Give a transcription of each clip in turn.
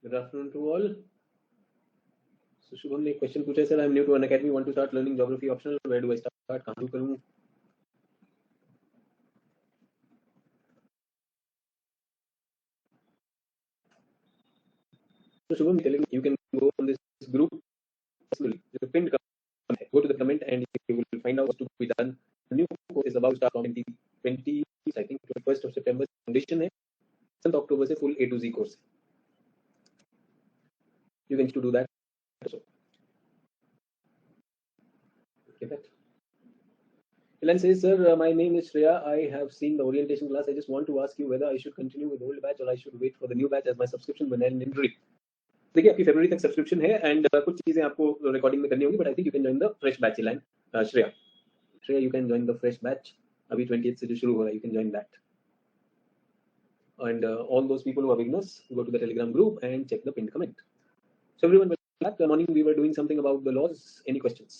Good afternoon to all. So Shubham ने question पूछा sir, I am new to Unacademy, want to start learning geography optional, where do I start, कहां शुरू करूं? So Shubham telling you can go on this group personally. The pinned comment, go to the comment and you will find out what to be done. The new course is about to start from 2020, I think 21st of September foundation है, 7th October से full A to Z course. You can to do that also. Okay, that. Ilan says, sir, my name is Shreya. I have seen the orientation class. I just want to ask you whether I should continue with the old batch or I should wait for the new batch as my subscription when I'm injury. देखिए आपकी फरवरी तक subscription है and कुछ चीजें आपको recording में करनी होगी, but I think you can join the fresh batch line. Shreya you can join the fresh batch. अभी 20th से जो शुरू हो रहा है, you can join that. And all those people who are beginners, go to the Telegram group and check the pinned comment. So everyone, back morning we were doing something about the laws. Any questions?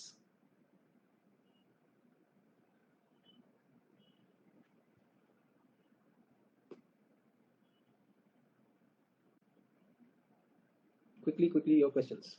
Quickly your questions.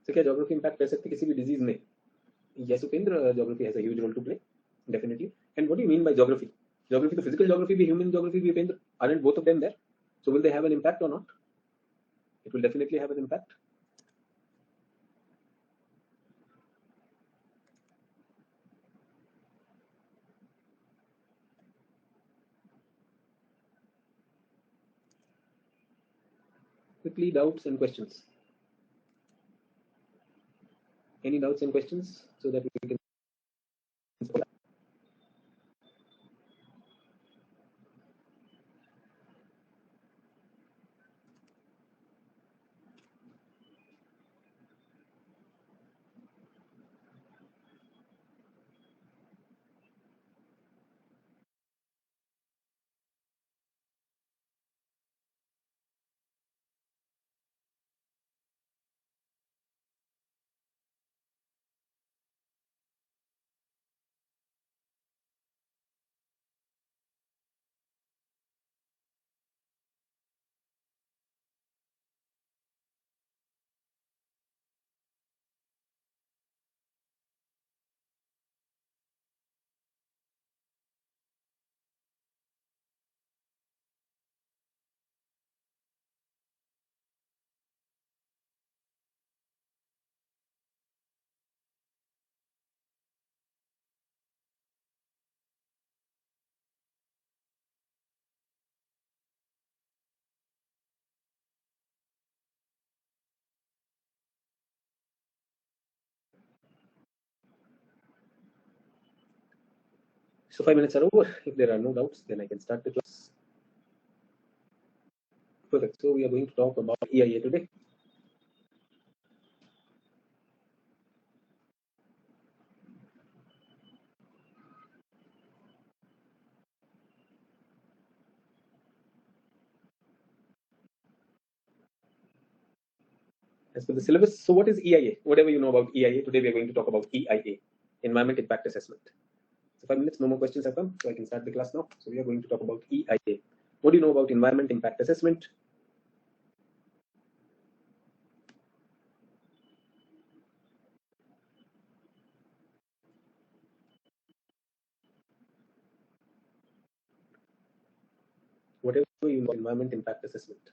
So क्या geography impact कर सकती है किसी भी disease में? Yes, Upendra, geography has a huge role to play, definitely. And what do you mean by geography? Geography, the physical geography, be human geography, be Upendra. Aren't both of them there? So will they have an impact or not? It will definitely have an impact. Quickly, doubts and questions. Any doubts and questions so that we can. So 5 minutes are over. If there are no doubts, then I can start the class. Perfect. So we are going to talk about EIA today. As per the syllabus, so what is EIA? Whatever you know about EIA, today we are going to talk about EIA, Environment Impact Assessment. So 5 minutes, no more questions have come, so I can start the class now. So we are going to talk about EIA. What do you know about Environment Impact Assessment? Whatever you know, Environment Impact Assessment.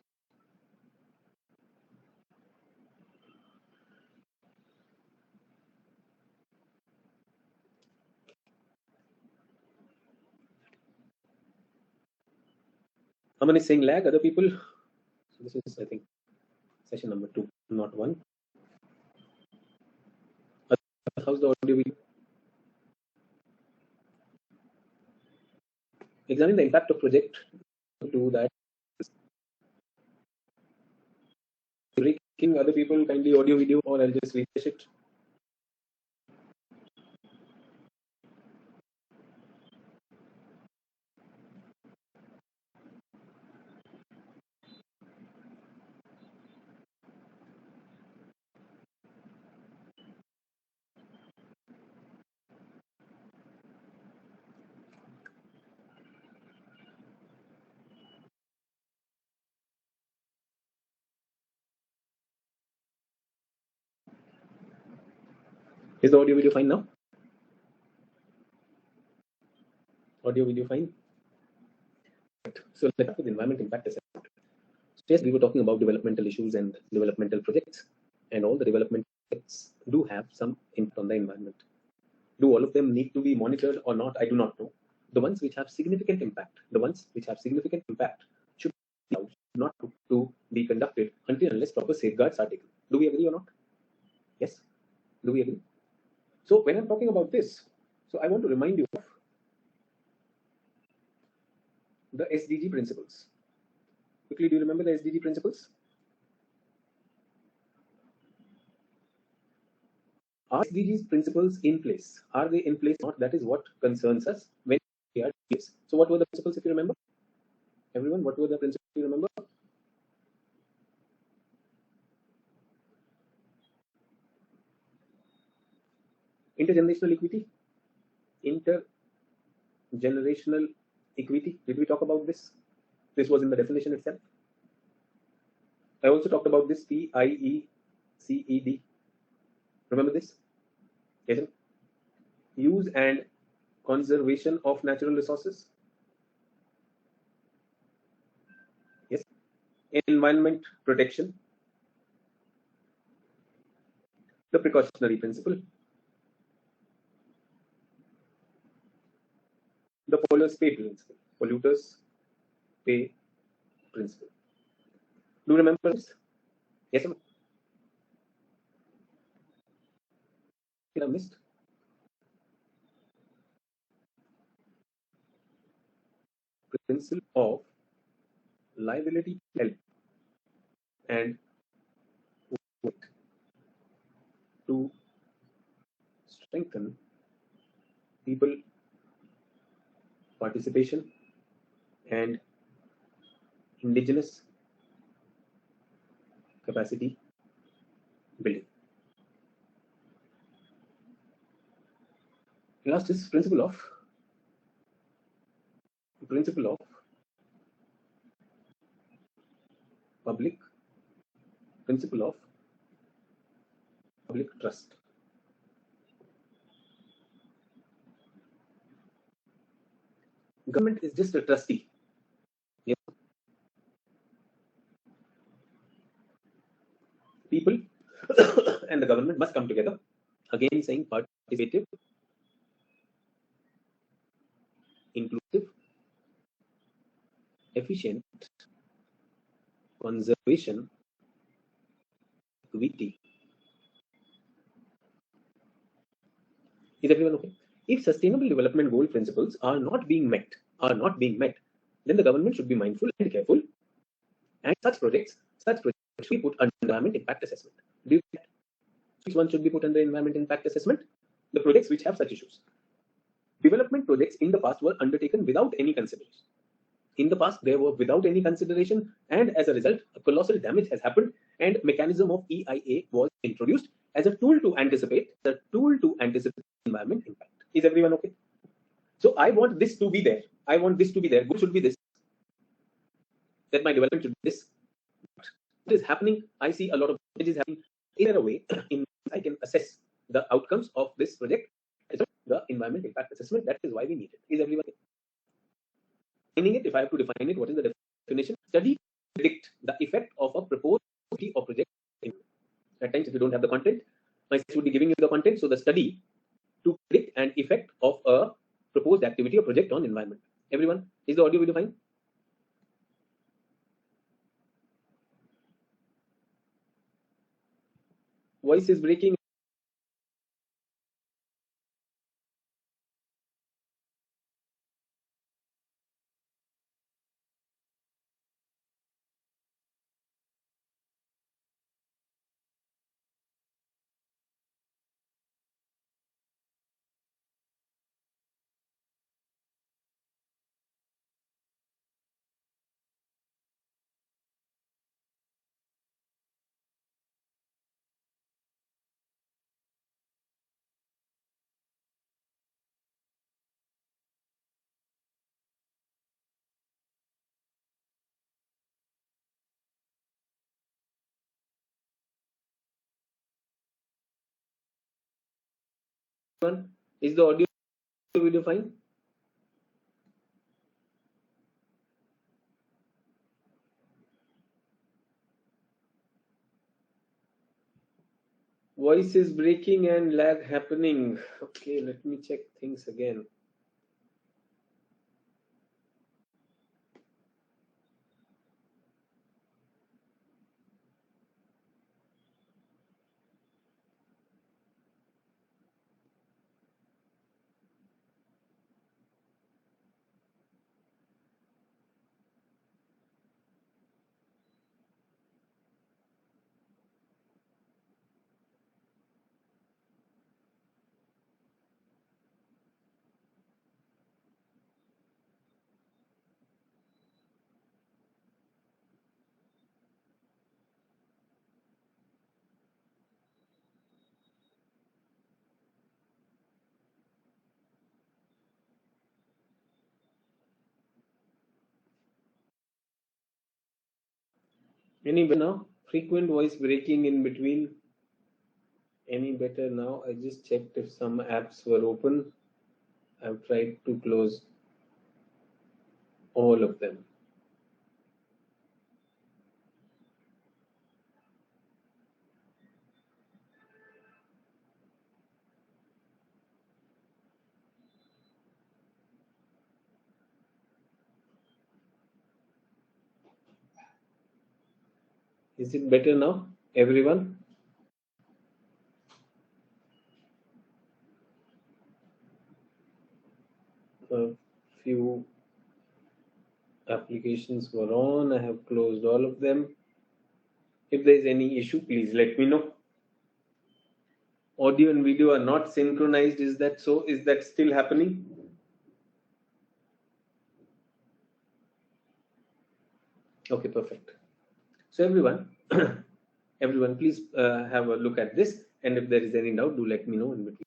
Aman is saying lag, other people. So this is, I think, session number 2, not 1. How's the audio video? Examine the impact of project to that. Breaking other people, kindly audio video, or I'll just refresh it. Is the audio video fine now? Audio video fine? So let's start with environment impact assessment. So yes, we were talking about developmental issues and developmental projects, and all the development projects do have some impact on the environment. Do all of them need to be monitored or not? I do not know. The ones which have significant impact, should be allowed not to be conducted until unless proper safeguards are taken. Do we agree or not? Yes. Do we agree? So when I'm talking about this, so I want to remind you of the SDG principles. Quickly, do you remember the SDG principles? Are SDGs principles in place? Are they in place? Not that is what concerns us when we are serious. So what were the principles if you remember? Everyone, what were the principles you remember? Intergenerational equity. Intergenerational equity. Did we talk about this? This was in the definition itself. I also talked about this PIECED. Remember this? Yes. Use and conservation of natural resources. Yes. Environment protection. The precautionary principle. The polluters pay principle. Polluters pay principle. Do you remember this? Yes. I missed. Principle of liability help and work to strengthen people participation and indigenous capacity building. Last is principle of public principle of public trust. Government is just a trustee. Yes. People and the government must come together. Again, saying participative, inclusive, efficient, conservation, equity. Is everyone okay? If sustainable development goal principles are not being met, then the government should be mindful and careful, and such projects should be put under environment impact assessment. Do you think which one should be put under environment impact assessment? The projects which have such issues. Development projects in the past were undertaken without any consideration. In the past, they were without any consideration, and as a result, a colossal damage has happened, and mechanism of EIA was introduced as a tool to anticipate environment impact. Is everyone okay? So I want this to be there. Goal should be this. That my development should be this. What is happening? I see a lot of changes happening. Is there a way in which I can assess the outcomes of this project? The environment impact assessment. That is why we need it. Is everyone defining it? If I have to define it, what is the definition? Study, predict the effect of a proposed activity or project. At times, if you don't have the content, my slides would be giving you the content. So the study to predict an effect of a proposed activity or project on environment. Everyone, is the audio video fine? Voice is breaking. Is the audio video fine? Voice is breaking and lag happening. Okay, let me check things again. Any better now? Frequent voice breaking in between. Any better now? I just checked if some apps were open. I've tried to close all of them. Is it better now, everyone? A few applications were on. I have closed all of them. If there is any issue, please let me know. Audio and video are not synchronized. Is that so? Is that still happening? Okay, perfect. So everyone, everyone, please have a look at this. And if there is any doubt, do let me know in between.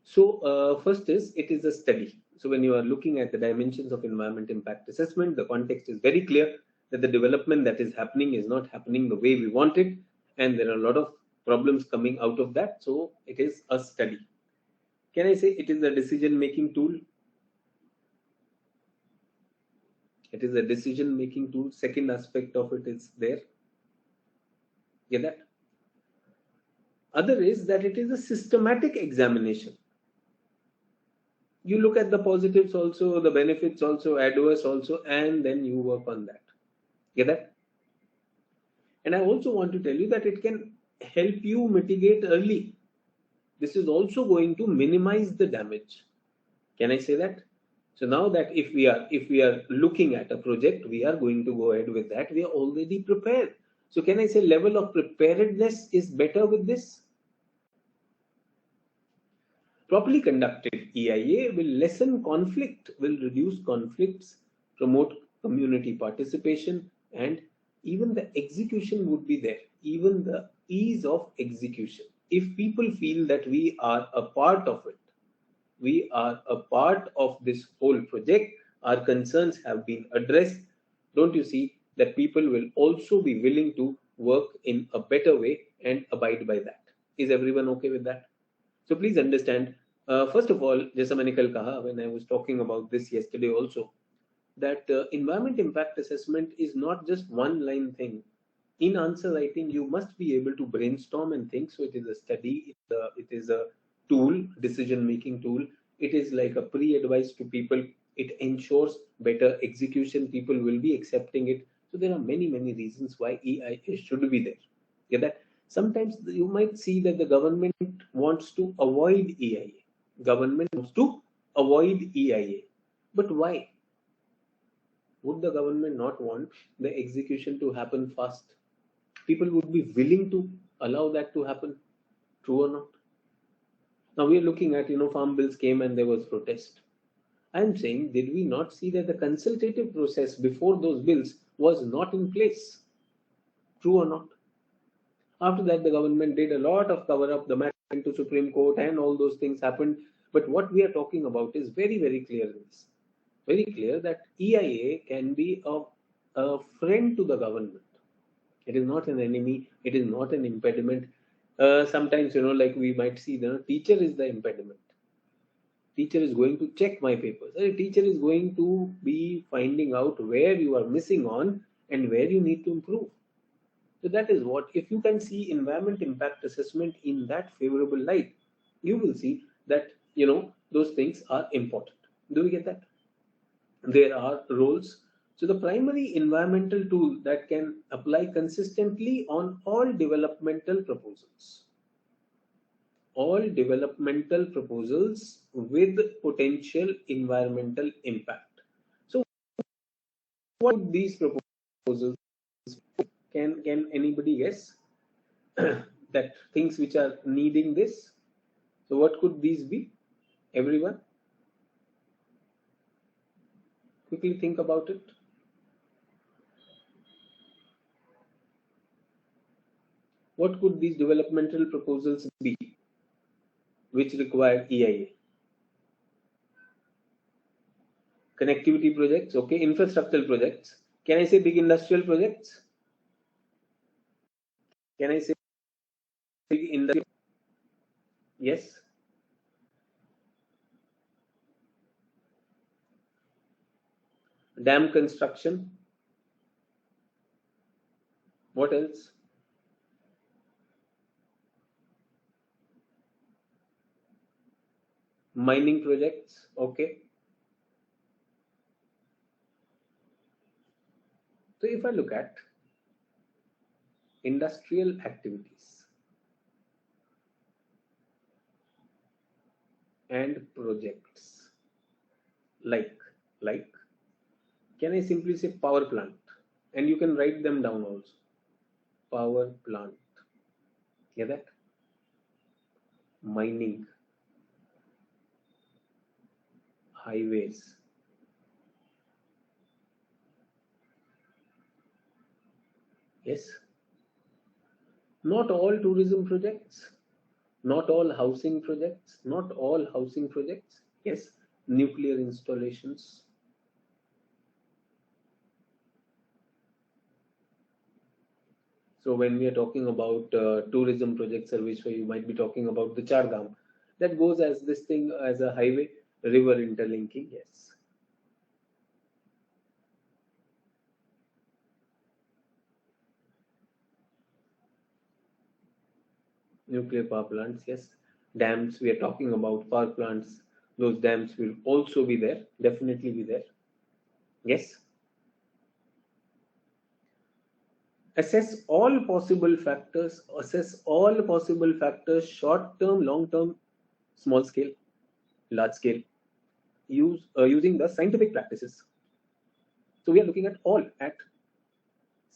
So first is it is a study. So when you are looking at the dimensions of environment impact assessment, the context is very clear that the development that is happening is not happening the way we want it, and there are a lot of problems coming out of that. So it is a study. Can I say it is a decision making tool? It is a decision making tool. Second aspect of it is there. Get that? Other is that it is a systematic examination. You look at the positives also, the benefits also, adverse also, and then you work on that. Get that? And I also want to tell you that it can help you mitigate early. This is also going to minimize the damage. Can I say that? So now that if we are looking at a project, we are going to go ahead with that. We are already prepared. So can I say level of preparedness is better with this? Properly conducted EIA will lessen conflict, will reduce conflicts, promote community participation, and even the execution would be there, even the ease of execution. If people feel that we are a part of it, we are a part of this whole project, our concerns have been addressed, don't you see that people will also be willing to work in a better way and abide by that? Is everyone okay with that? So please understand, first of all, जैसा मैंने कल कहा when I was talking about this yesterday also, that environment impact assessment is not just one line thing. In answer writing, you must be able to brainstorm and think. So it is a study, it is a tool, decision making tool. It is like a pre-advice to people. It ensures better execution. People will be accepting it. So there are many, many reasons why EIA should be there. Get that? Sometimes you might see that the government wants to avoid EIA. Government wants to avoid EIA. But why? Would the government not want the execution to happen fast? People would be willing to allow that to happen. True or not? Now we are looking at, farm bills came and there was protest. I'm saying, did we not see that the consultative process before those bills was not in place? True or not? After that, the government did a lot of cover up, the matter went to Supreme Court, and all those things happened. But what we are talking about is very, very clear in this. Very clear that EIA can be a friend to the government. It is not an enemy. It is not an impediment. Sometimes, like we might see, the teacher is the impediment. Teacher is going to check my papers. A teacher is going to be finding out where you are missing on and where you need to improve. So that is what, if you can see environment impact assessment in that favorable light, you will see that, those things are important. Do we get that? There are roles. So the primary environmental tool that can apply consistently on all developmental proposals with potential environmental impact. So what would these proposals, can anybody guess? That things which are needing this? So what could these be? Everyone, quickly think about it. What could these developmental proposals be which require EIA? Connectivity projects, okay, infrastructural projects. Can I say big industrial projects? Can I say big industrial? Yes. Dam construction. What else? Mining projects, okay. So if I look at industrial activities and projects, like like can I simply say power plant? And you can write them down also. Power plant. Hear that? Mining, highways. Yes. Not all tourism projects, Not all housing projects, not all housing projects. Yes, nuclear installations. So when we are talking about tourism projects, Sarveshwar, you might be talking about the Chardham. That goes as this thing as a highway, river interlinking. Yes. Nuclear power plants. Yes. Dams. We are talking about power plants. Those dams will also be there. Definitely be there. Yes. Assess all possible factors. Assess all possible factors. Short term, long term, small scale, large scale. Using the scientific practices. So we are looking at all at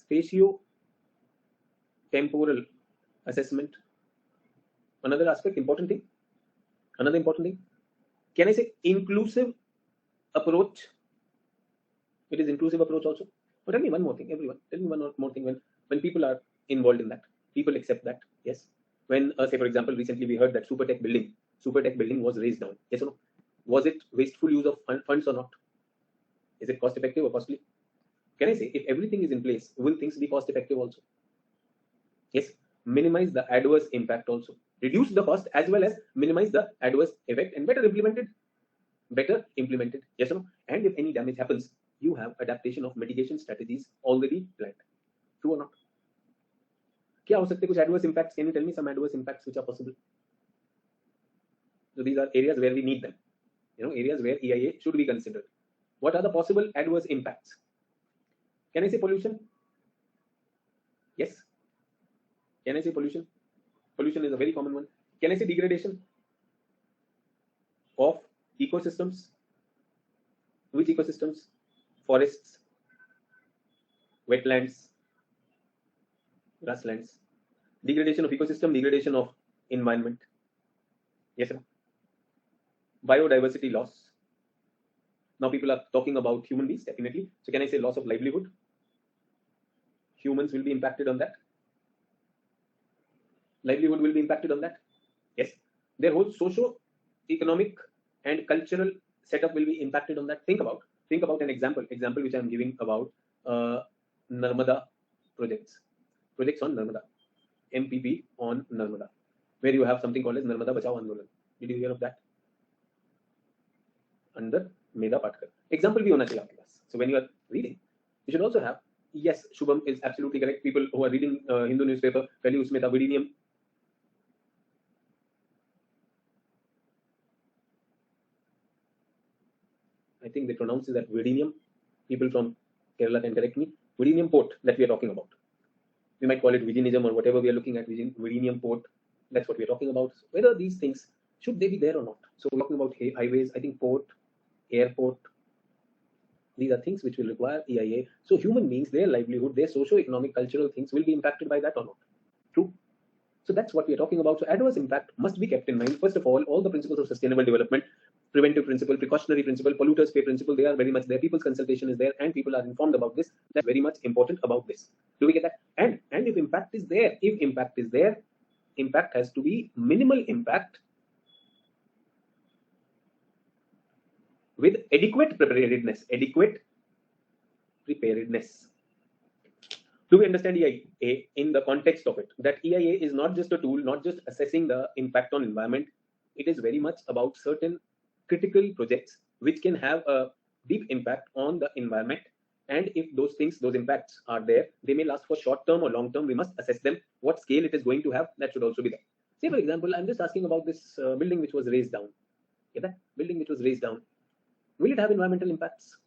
spatio temporal assessment. Another aspect, important thing. Another important thing. Can I say inclusive approach? It is inclusive approach also. But tell me one more thing, everyone. Tell me one more thing. When people are involved in that, people accept that. Yes. When say for example, recently we heard that super tech building was raised down. Yes or no? Was it wasteful use of funds or not? Is it cost effective or costly? Can I say if everything is in place, will things be cost effective also? Yes. Minimize the adverse impact also. Reduce the cost as well as minimize the adverse effect and better implemented. Yes or no? And if any damage happens, you have adaptation of mitigation strategies already planned. True or not? क्या हो सकते कुछ adverse impacts? Can you tell me some adverse impacts which are possible? So these are areas where we need them. Areas where EIA should be considered. What are the possible adverse impacts? Can I say pollution? Yes. Can I say pollution? Pollution is a very common one. Can I say degradation of ecosystems? Which ecosystems? Forests, wetlands, grasslands. Degradation of ecosystem, degradation of environment. Yes, sir. Biodiversity loss. Now people are talking about human beings, definitely. So can I say loss of livelihood? Humans will be impacted on that. Livelihood will be impacted on that. Yes. Their whole socio-economic and cultural setup will be impacted on that. Think about an example which I'm giving about Narmada projects on Narmada, MPP on Narmada, where you have something called as Narmada Bachao Andolan. Did you hear of that? Under Meda Patkar. Example भी होना चाहिए आपके पास. So when you are reading, you should also have. Yes, Shubham is absolutely correct. People who are reading Hindu newspaper, पहले उसमें था Vidinium. I think they pronounce it as Vidinium. People from Kerala can correct me. Vidinium port that we are talking about. We might call it Viginism or whatever we are looking at. Vidinium port. That's what we are talking about. Whether these things should they be there or not? So we're talking about highways. I think port, airport. These are things which will require EIA. So human beings, their livelihood, their socio-economic, cultural things will be impacted by that or not. True. So that's what we are talking about. So adverse impact must be kept in mind. First of all the principles of sustainable development, preventive principle, precautionary principle, polluters pay principle, they are very much there. People's consultation is there and people are informed about this. That's very much important about this. Do we get that? And if impact is there, impact has to be minimal impact with adequate preparedness. Do we understand EIA in the context of it? That EIA is not just a tool, not just assessing the impact on environment. It is very much about certain critical projects which can have a deep impact on the environment. And if those impacts are there, they may last for short term or long term. We must assess them. What scale it is going to have, that should also be there. Say, for example, I'm just asking about this building which was raised down. Yeah, that building which was raised down. Will it have environmental impacts?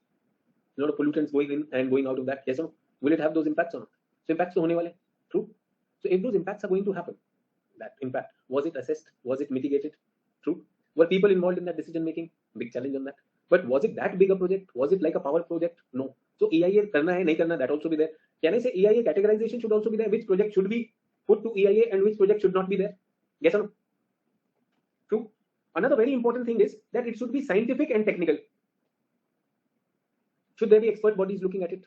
A lot of pollutants going in and going out of that. Yes or no? Will it have those impacts or not? So impacts to hone wale. True. So if those impacts are going to happen, that impact, was it assessed? Was it mitigated? True. Were people involved in that decision making? Big challenge on that. But was it that big a project? Was it like a power project? No. So EIA karna hai, nahi karna, that also be there. Can I say EIA categorization should also be there? Which project should be put to EIA and which project should not be there? Yes or no? True. Another very important thing is that it should be scientific and technical. Should there be expert bodies looking at it?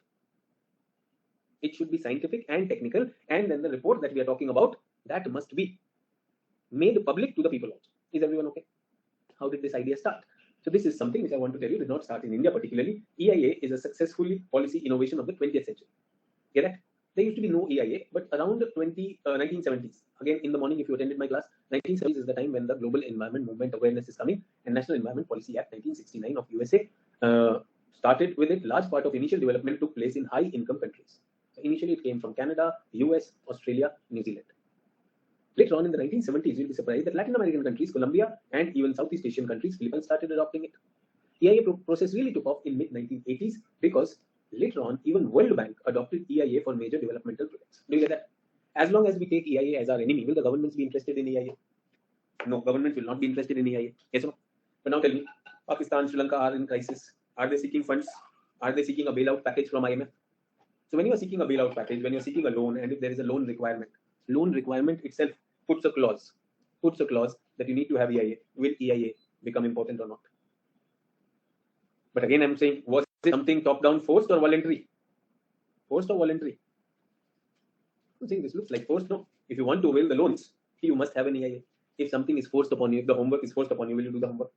It should be scientific and technical, and then the report that we are talking about, that must be made public to the people also. Is everyone okay? How did this idea start? So this is something which I want to tell you did not start in India particularly. EIA is a successful policy innovation of the 20th century. Get it? There used to be no EIA, but around 1970s, again in the morning if you attended my class, 1970s is the time when the Global Environment Movement Awareness is coming, and National Environment Policy Act 1969 of USA started with it. Large part of initial development took place in high income countries. So initially it came from Canada, US, Australia, New Zealand. Later on in the 1970s, you'll be surprised that Latin American countries, Colombia, and even Southeast Asian countries, Philippines, started adopting it. EIA process really took off in mid-1980s because later on, even World Bank adopted EIA for major developmental projects. Do you get that? As long as we take EIA as our enemy, will the governments be interested in EIA? No, governments will not be interested in EIA. Yes or no? But now tell me, Pakistan, Sri Lanka are in crisis. Are they seeking funds? Are they seeking a bailout package from IMF? So when you are seeking a bailout package, when you are seeking a loan, and if there is a loan requirement itself puts a clause that you need to have EIA. Will EIA become important or not? But again, I'm saying, was it something top-down forced or voluntary? Forced or voluntary? I'm saying this looks like forced. No. If you want to avail the loans, you must have an EIA. If something is forced upon you, if the homework is forced upon you, will you do the homework?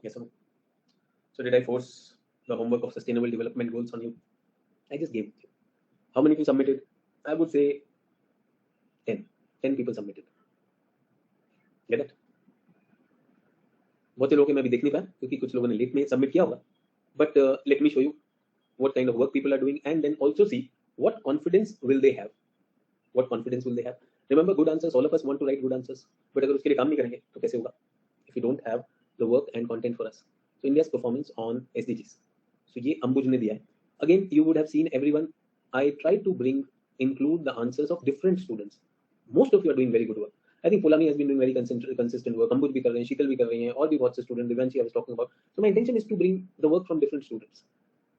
Yes or no? So did I force the homework of sustainable development goals on you? I just gave it to you. How many of you submitted? I would say 10. 10 people submitted. Get it? बहुत से लोग मैं अभी देख नहीं पाया क्योंकि कुछ लोगों ने लेट में सबमिट किया होगा. But let me show you what kind of work people are doing, and then also see what confidence will they have. What confidence will they have? Remember, good answers. All of us want to write good answers, but अगर उसके लिए काम नहीं करेंगे तो कैसे होगा? If you don't have the work and content for us. So India's performance on SDGs. So ये अंबुज ने दिया है. Again, you would have seen everyone. I tried to include the answers of different students. Most of you are doing very good work. I think Pulami has been doing very consistent work. Ambuj bhi kar rahe hain, Shikal bhi kar rahi hain, और भी बहुत से students, Divanshi I was talking about. So my intention is to bring the work from different students.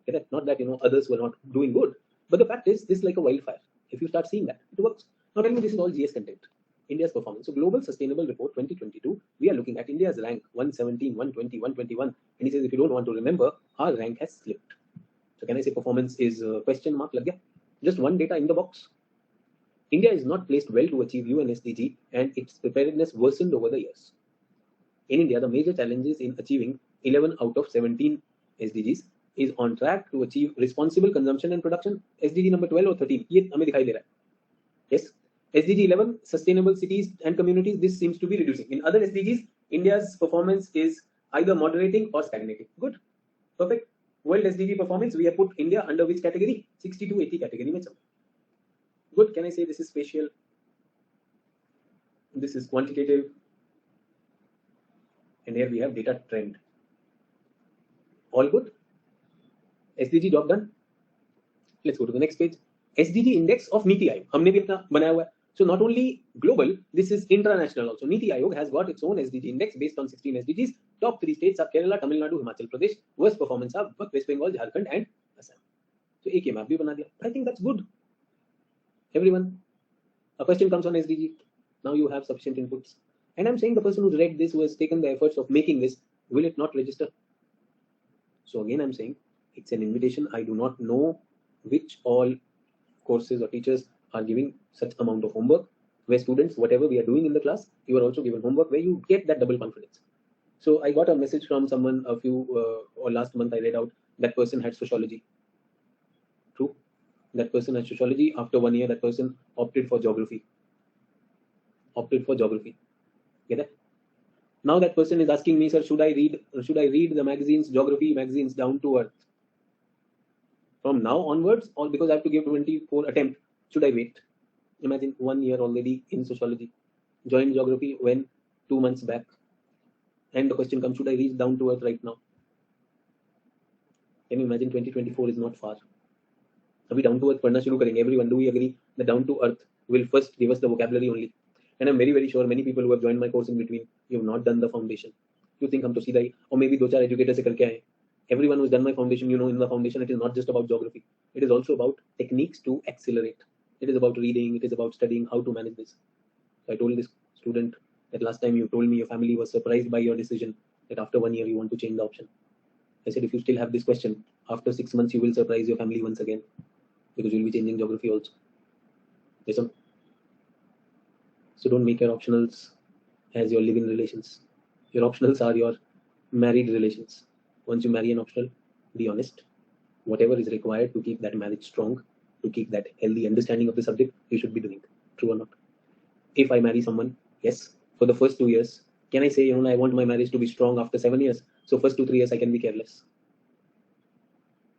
Okay? Not that others were not doing good, but the fact is this is like a wildfire. If you start seeing that, it works. Now tell me, this is all GS content. India's performance. So Global Sustainable Report 2022, we are looking at India's rank 117, 120, 121, and he says if you don't want to remember, our rank has slipped. So can I say performance is question mark lag gaya? Just one data in the box. India is not placed well to achieve UN SDG, and its preparedness worsened over the years. In India, the major challenges in achieving 11 out of 17 SDGs is on track to achieve responsible consumption and production. SDG number 12 or 13, ये हमें दिखाई दे रहा है. Yes. SDG 11, sustainable cities and communities, this seems to be reducing. In other SDGs, India's performance is either moderating or stagnating. Good. Perfect. World SDG performance, we have put India under which category? 60 to 80 category में चल. Good. Can I say this is spatial? This is quantitative. And here we have data trend. All good. SDG job done. Let's go to the next page. SDG index of Niti Aayog. हमने भी अपना बनाया हुआ है. So not only global, this is international also. Niti Aayog has got its own SDG index based on 16 SDGs. Top 3 states are Kerala, Tamil Nadu, Himachal Pradesh. Worst performance are West Bengal, Jharkhand, and Assam. So एक map भी बना दिया. I think that's good. Everyone, a question comes on SDG. Now you have sufficient inputs. And I'm saying the person who's read this, who has taken the efforts of making this, will it not register? So again, I'm saying it's an invitation. I do not know which all courses or teachers are giving such amount of homework, where students, whatever we are doing in the class, you are also given homework where you get that double confidence. So I got a message from someone a few, or last month I read out, that person had sociology. True. That person has sociology. After 1 year, that person opted for geography. Get it? Now that person is asking me, sir, should I read the magazines, geography magazines down to earth from now onwards, or because I have to give 24 attempts, should I wait? Imagine 1 year already in sociology, joined geography when 2 months back, and the question comes, should I read down to earth right now? Can you imagine? 2024 is not far. अभी down to earth पढ़ना शुरू करेंगे. Everyone, do we agree that down to earth will first give us the vocabulary only? And I'm very, very sure many people who have joined my course in between, you have not done the foundation. You think हम तो सीधा ही, or maybe 2-4 educators से करके आए. Everyone who's done my foundation, in the foundation, it is not just about geography. It is also about techniques to accelerate. It is about reading. It is about studying how to manage this. So I told this student that last time you told me your family was surprised by your decision that after 1 year you want to change the option. I said, if you still have this question, after 6 months you will surprise your family once again, because you will be changing geography also. Yes, sir. So don't make your optionals as your living relations. Your optionals are your married relations. Once you marry an optional, be honest. Whatever is required to keep that marriage strong, to keep that healthy understanding of the subject, you should be doing. True or not? If I marry someone, yes, for the first 2 years, can I say, I want my marriage to be strong after 7 years? So first 2, 3 years, I can be careless.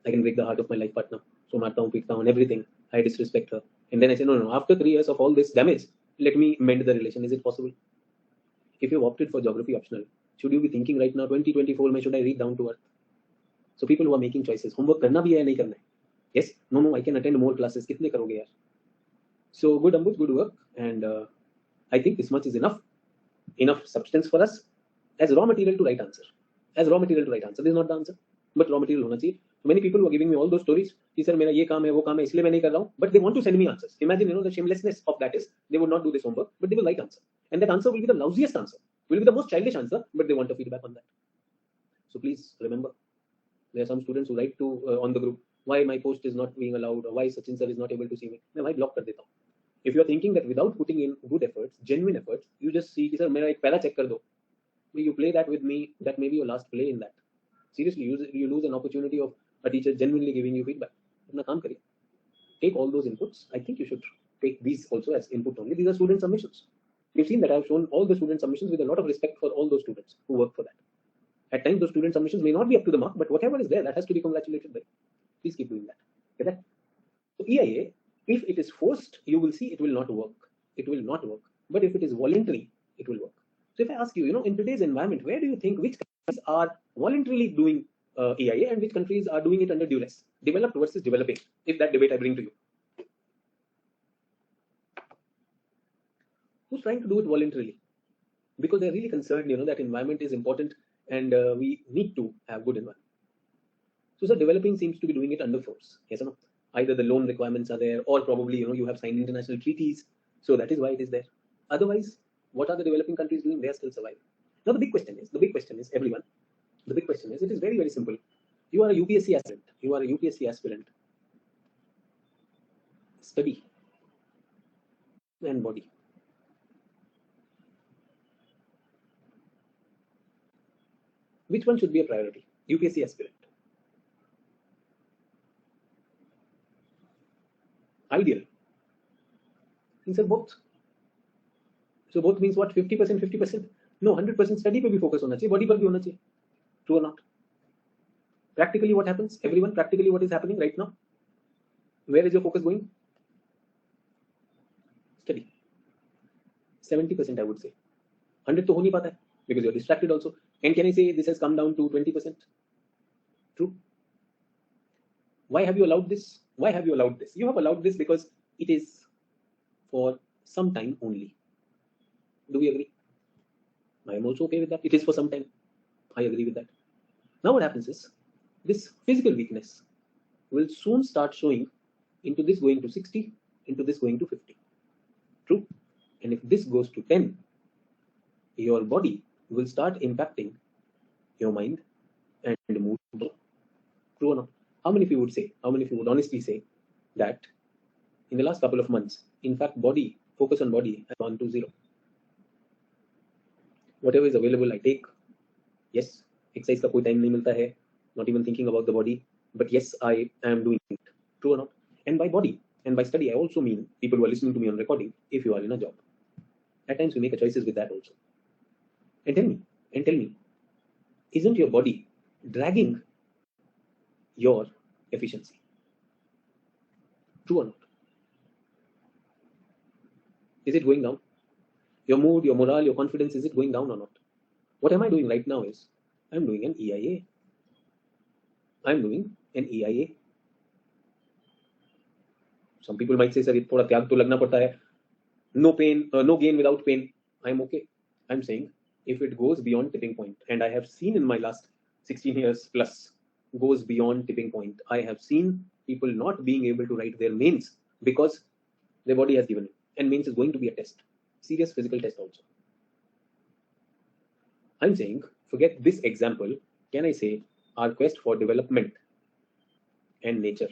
I can break the heart of my life partner. So marta hu, peeta hu, and everything. I disrespect her. And then I say, no. After 3 years of all this damage, let me mend the relation. Is it possible? If you've opted for geography optional, should you be thinking right now, 2024, should I read down to earth? So people who are making choices, homework करना भी है नहीं करना है? Yes, no, I can attend more classes. कितने करोगे यार? So good, Ambuj, good work, and I think this much is enough substance for us as raw material to write answer. As raw material to write answer. This is not the answer, but raw material होना चाहिए. Many people who are giving me all those stories, कि sir मेरा ये काम है वो काम है इसलिए मैं नहीं कर रहा हूँ, but they want to send me answers. Imagine, the shamelessness of that is they would not do this homework, but they will write answer, and that answer will be the lousiest answer, will be the most childish answer, but they want a feedback on that. So please remember, there are some students who write to on the group, why my post is not being allowed, or why Sachin sir is not able to see me. मैं भाई block कर देता हूँ. If you are thinking that without putting in good efforts, genuine efforts, you just see कि sir मेरा एक para check कर दो, you play that with me, that may be your last play in that. Seriously, you lose an opportunity of a teacher genuinely giving you feedback. अपना काम करिए. Take all those inputs. I think you should take these also as input only. These are student submissions. You've seen that I've shown all the student submissions with a lot of respect for all those students who work for that. At times, those student submissions may not be up to the mark, but whatever is there, that has to be congratulated by. Please keep doing that. Get that? So EIA, if it is forced, you will see it will not work. It will not work. But if it is voluntary, it will work. So if I ask you, in today's environment, where do you think which countries are voluntarily doing EIA and which countries are doing it under duress? Developed versus developing, if that debate I bring to you. Who's trying to do it voluntarily? Because they're really concerned, that environment is important and we need to have good environment. So developing seems to be doing it under force. Yes or no? Either the loan requirements are there, or probably, you have signed international treaties. So that is why it is there. Otherwise, what are the developing countries doing? They are still surviving. Now the big question is, everyone, the big question is, it is very, very simple. You are a UPSC aspirant. You are a UPSC aspirant. Study and body. Which one should be a priority? UPSC aspirant. Ideal. He said both. So both means what? 50%, 50%? No, 100% study पे भी focus होना चाहिए, body पर भी होना चाहिए. True or not? Practically what happens? Everyone, practically what is happening right now? Where is your focus going? Study. 70% I would say. 100 तो हो नहीं पाता है, because you're distracted also. And can I say this has come down to 20%? True. Why have you allowed this? Why have you allowed this? You have allowed this because it is for some time only. Do we agree? I am also okay with that. It is for some time. I agree with that. Now what happens is, this physical weakness will soon start showing into this going to 60, into this going to 50. True. And if this goes to 10, your body will start impacting your mind and mood. True or not? How many of you would say, how many of you would honestly say that in the last couple of months, in fact, focus on body has gone to 0? Whatever is available, I take. Yes, exercise का कोई time नहीं मिलता है. Not even thinking about the body. But yes, I am doing it. True or not? And by body and by study, I also mean people who are listening to me on recording, if you are in a job. At times, we make choices with that also. And tell me, isn't your body dragging your efficiency? True or not? Is it going down? Your mood, your morale, your confidence, is it going down or not? What am I doing right now is, I'm doing an EIA. I'm doing an EIA. Some people might say, sir, थोड़ा त्याग तो लगना पड़ता है. No pain, no gain without pain. I'm okay. I'm saying, if it goes beyond tipping point, and I have seen in my last 16 years plus, goes beyond tipping point, I have seen people not being able to write their mains because their body has given it. And mains is going to be a test. Serious physical test also. I'm saying, forget this example. Can I say our quest for development and nature?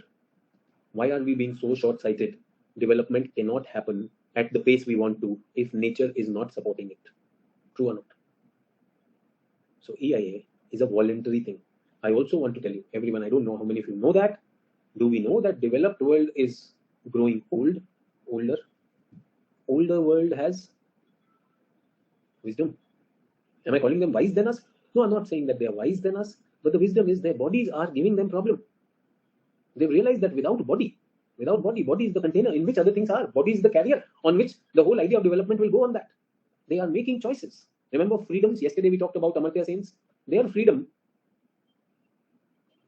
Why are we being so short-sighted? Development cannot happen at the pace we want to if nature is not supporting it. True or not? So EIA is a voluntary thing. I also want to tell you, everyone, I don't know how many of you know that. Do we know that developed world is growing older? Older world has wisdom. Am I calling them wise than us? No, I'm not saying that they are wise than us, but the wisdom is their bodies are giving them problem. They've realized that without body is the container in which other things are. Body is the carrier on which the whole idea of development will go on that. They are making choices. Remember freedoms? Yesterday we talked about Amartya Sen's. Their freedom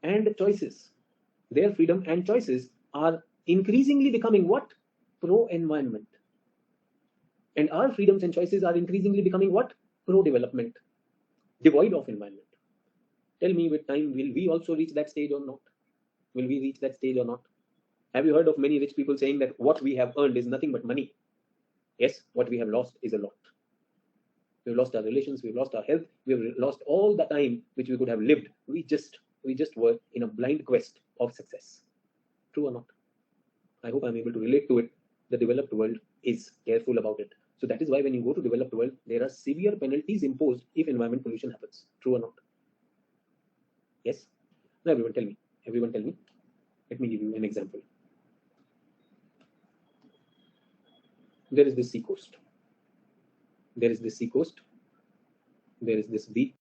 and choices. Their freedom and choices are increasingly becoming what? Pro-environment. And our freedoms and choices are increasingly becoming what? Pro-development. Devoid of environment. Tell me with time, will we also reach that stage or not? Will we reach that stage or not? Have you heard of many rich people saying that what we have earned is nothing but money? Yes, what we have lost is a lot. We've lost our relations, we've lost our health, we've lost all the time which we could have lived. We just were in a blind quest of success. True or not? I hope I'm able to relate to it. The developed world is careful about it. So that is why when you go to developed world, there are severe penalties imposed if environment pollution happens. True or not? Yes? Now everyone tell me. Everyone tell me. Let me give you an example. There is this sea coast. There is this sea coast. There is this beach.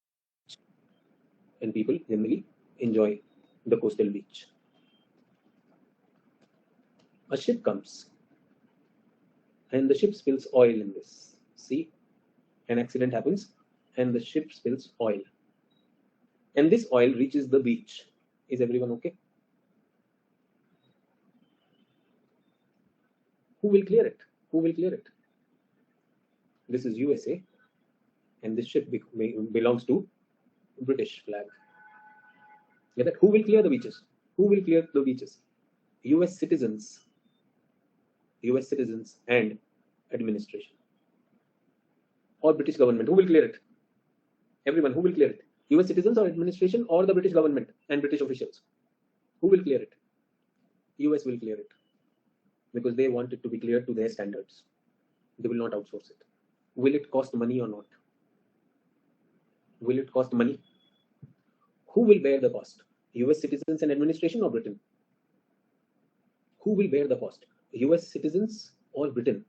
And people generally enjoy the coastal beach. A ship comes and the ship spills oil in this sea. An accident happens and the ship spills oil. And this oil reaches the beach. Is everyone okay? Who will clear it? Who will clear it? This is USA, and this ship belongs to British flag. Get that? Who will clear the beaches? Who will clear the beaches? US citizens and administration. Or British government. Who will clear it? Everyone, who will clear it? US citizens or administration or the British government and British officials? Who will clear it? US will clear it. Because they want it to be cleared to their standards. They will not outsource it. Will it cost money or not? Will it cost money? Who will bear the cost? US citizens and administration or Britain? Who will bear the cost? US citizens or Britain?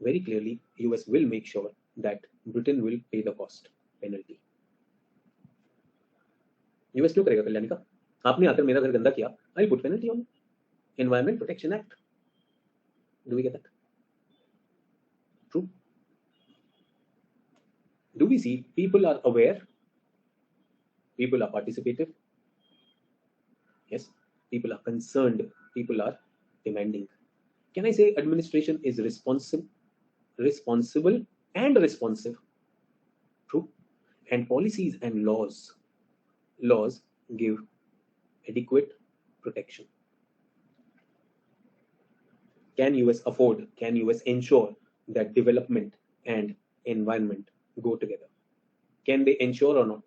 Very clearly, US will make sure that Britain will pay the cost penalty. US क्यों करेगा कल्याणी का? आपने आकर मेरा घर गंदा किया. I'll put penalty on Environment Protection Act. Do we get that? True. Do we see people are aware? People are participative. Yes. People are concerned. People are demanding. Can I say administration is responsible and responsive? True. And policies and laws give adequate protection. Can US afford, can US ensure that development and environment go together? Can they ensure or not?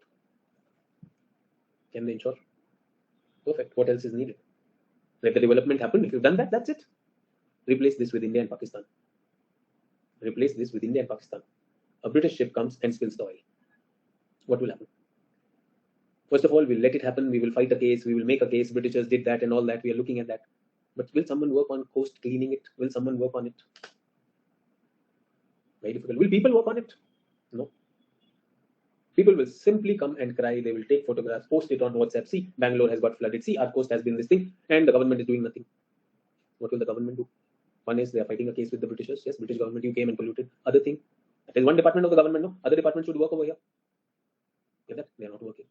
Can they ensure? Perfect. What else is needed? Let the development happen. If you've done that, that's it. Replace this with India and Pakistan. Replace this with India and Pakistan. A British ship comes and spills the oil. What will happen? First of all, we'll let it happen. We will fight a case. We will make a case. Britishers did that and all that. We are looking at that. But will someone work on coast cleaning it? Will someone work on it? Very difficult. Will people work on it? No. People will simply come and cry. They will take photographs, post it on WhatsApp. See, Bangalore has got flooded. See, our coast has been this thing. And the government is doing nothing. What will the government do? One is they are fighting a case with the Britishers. Yes, British government, you came and polluted. Other thing, that is one department of the government. No, other departments should work over here. Get that? They are not working.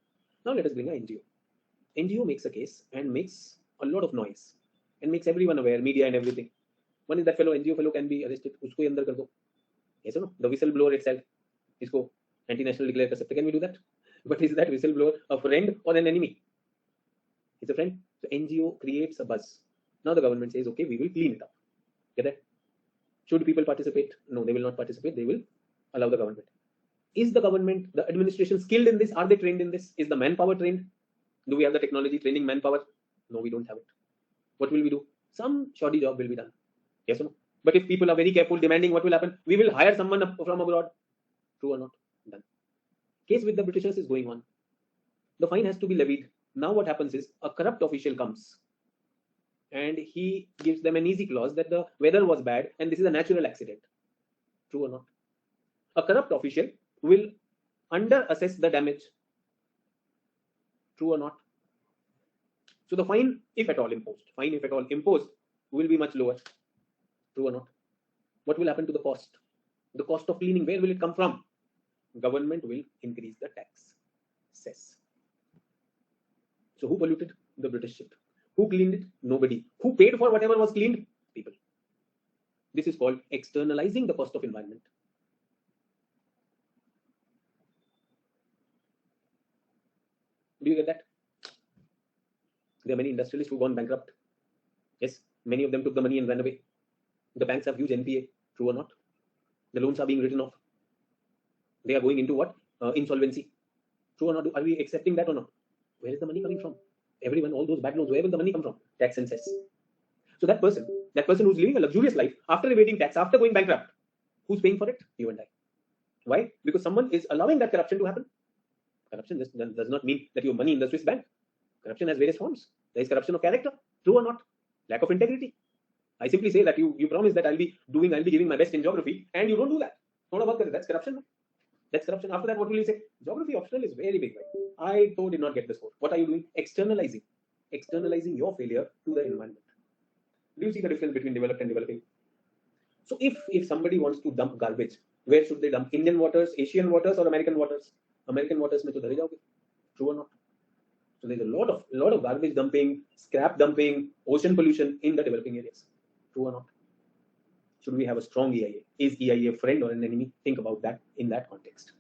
Now let us bring an NGO. NGO makes a case and makes a lot of noise and makes everyone aware, media and everything. One is that NGO fellow can be arrested. Usko hi andar kar do. Yes or no? The whistleblower itself, isko anti-national declare kar sakte. Can we do that? But is that whistleblower a friend or an enemy? It's a friend. So NGO creates a buzz. Now the government says, okay, we will clean it up. Get that? Should people participate? No, they will not participate. They will allow the government. Is the government, the administration skilled in this? Are they trained in this? Is the manpower trained? Do we have the technology training manpower? No, we don't have it. What will we do? Some shoddy job will be done. Yes or no? But if people are very careful, demanding, what will happen? We will hire someone from abroad. True or not? Done. Case with the Britishers is going on. The fine has to be levied. Now what happens is a corrupt official comes and he gives them an easy clause that the weather was bad and this is a natural accident. True or not? A corrupt official will under assess the damage. True or not? So the fine, if at all imposed, will be much lower. True or not? What will happen to the cost? The cost of cleaning, where will it come from? Government will increase the tax, cess. So who polluted? The British ship. Who cleaned it? Nobody. Who paid for whatever was cleaned? People. This is called externalizing the cost of environment. Do you get that? There are many industrialists who gone bankrupt. Yes, many of them took the money and ran away. The banks have huge NPA. True or not? The loans are being written off. They are going into what? Insolvency. True or not? Are we accepting that or not? Where is the money coming from? Everyone, all those bad loans, where will the money come from? Tax and cess. So that person who's living a luxurious life after evading tax, after going bankrupt, who's paying for it? You and I. Why? Because someone is allowing that corruption to happen. Corruption does not mean that you have money in the Swiss bank. Corruption has various forms. There is corruption of character. True or not? Lack of integrity. I simply say that you promise that I'll be giving my best in geography, and you don't do that. That's corruption. That's corruption. After that, what will you say? Geography optional is very big, right? I did not get the score. What are you doing? Externalizing your failure to the environment. Do you see the difference between developed and developing? So if somebody wants to dump garbage, where should they dump? Indian waters, Asian waters, or American waters? American waters mein to dhare jaoge. True or not? So there's a lot of garbage dumping, scrap dumping, ocean pollution in the developing areas. True or not? Should we have a strong EIA? Is EIA a friend or an enemy? Think about that in that context.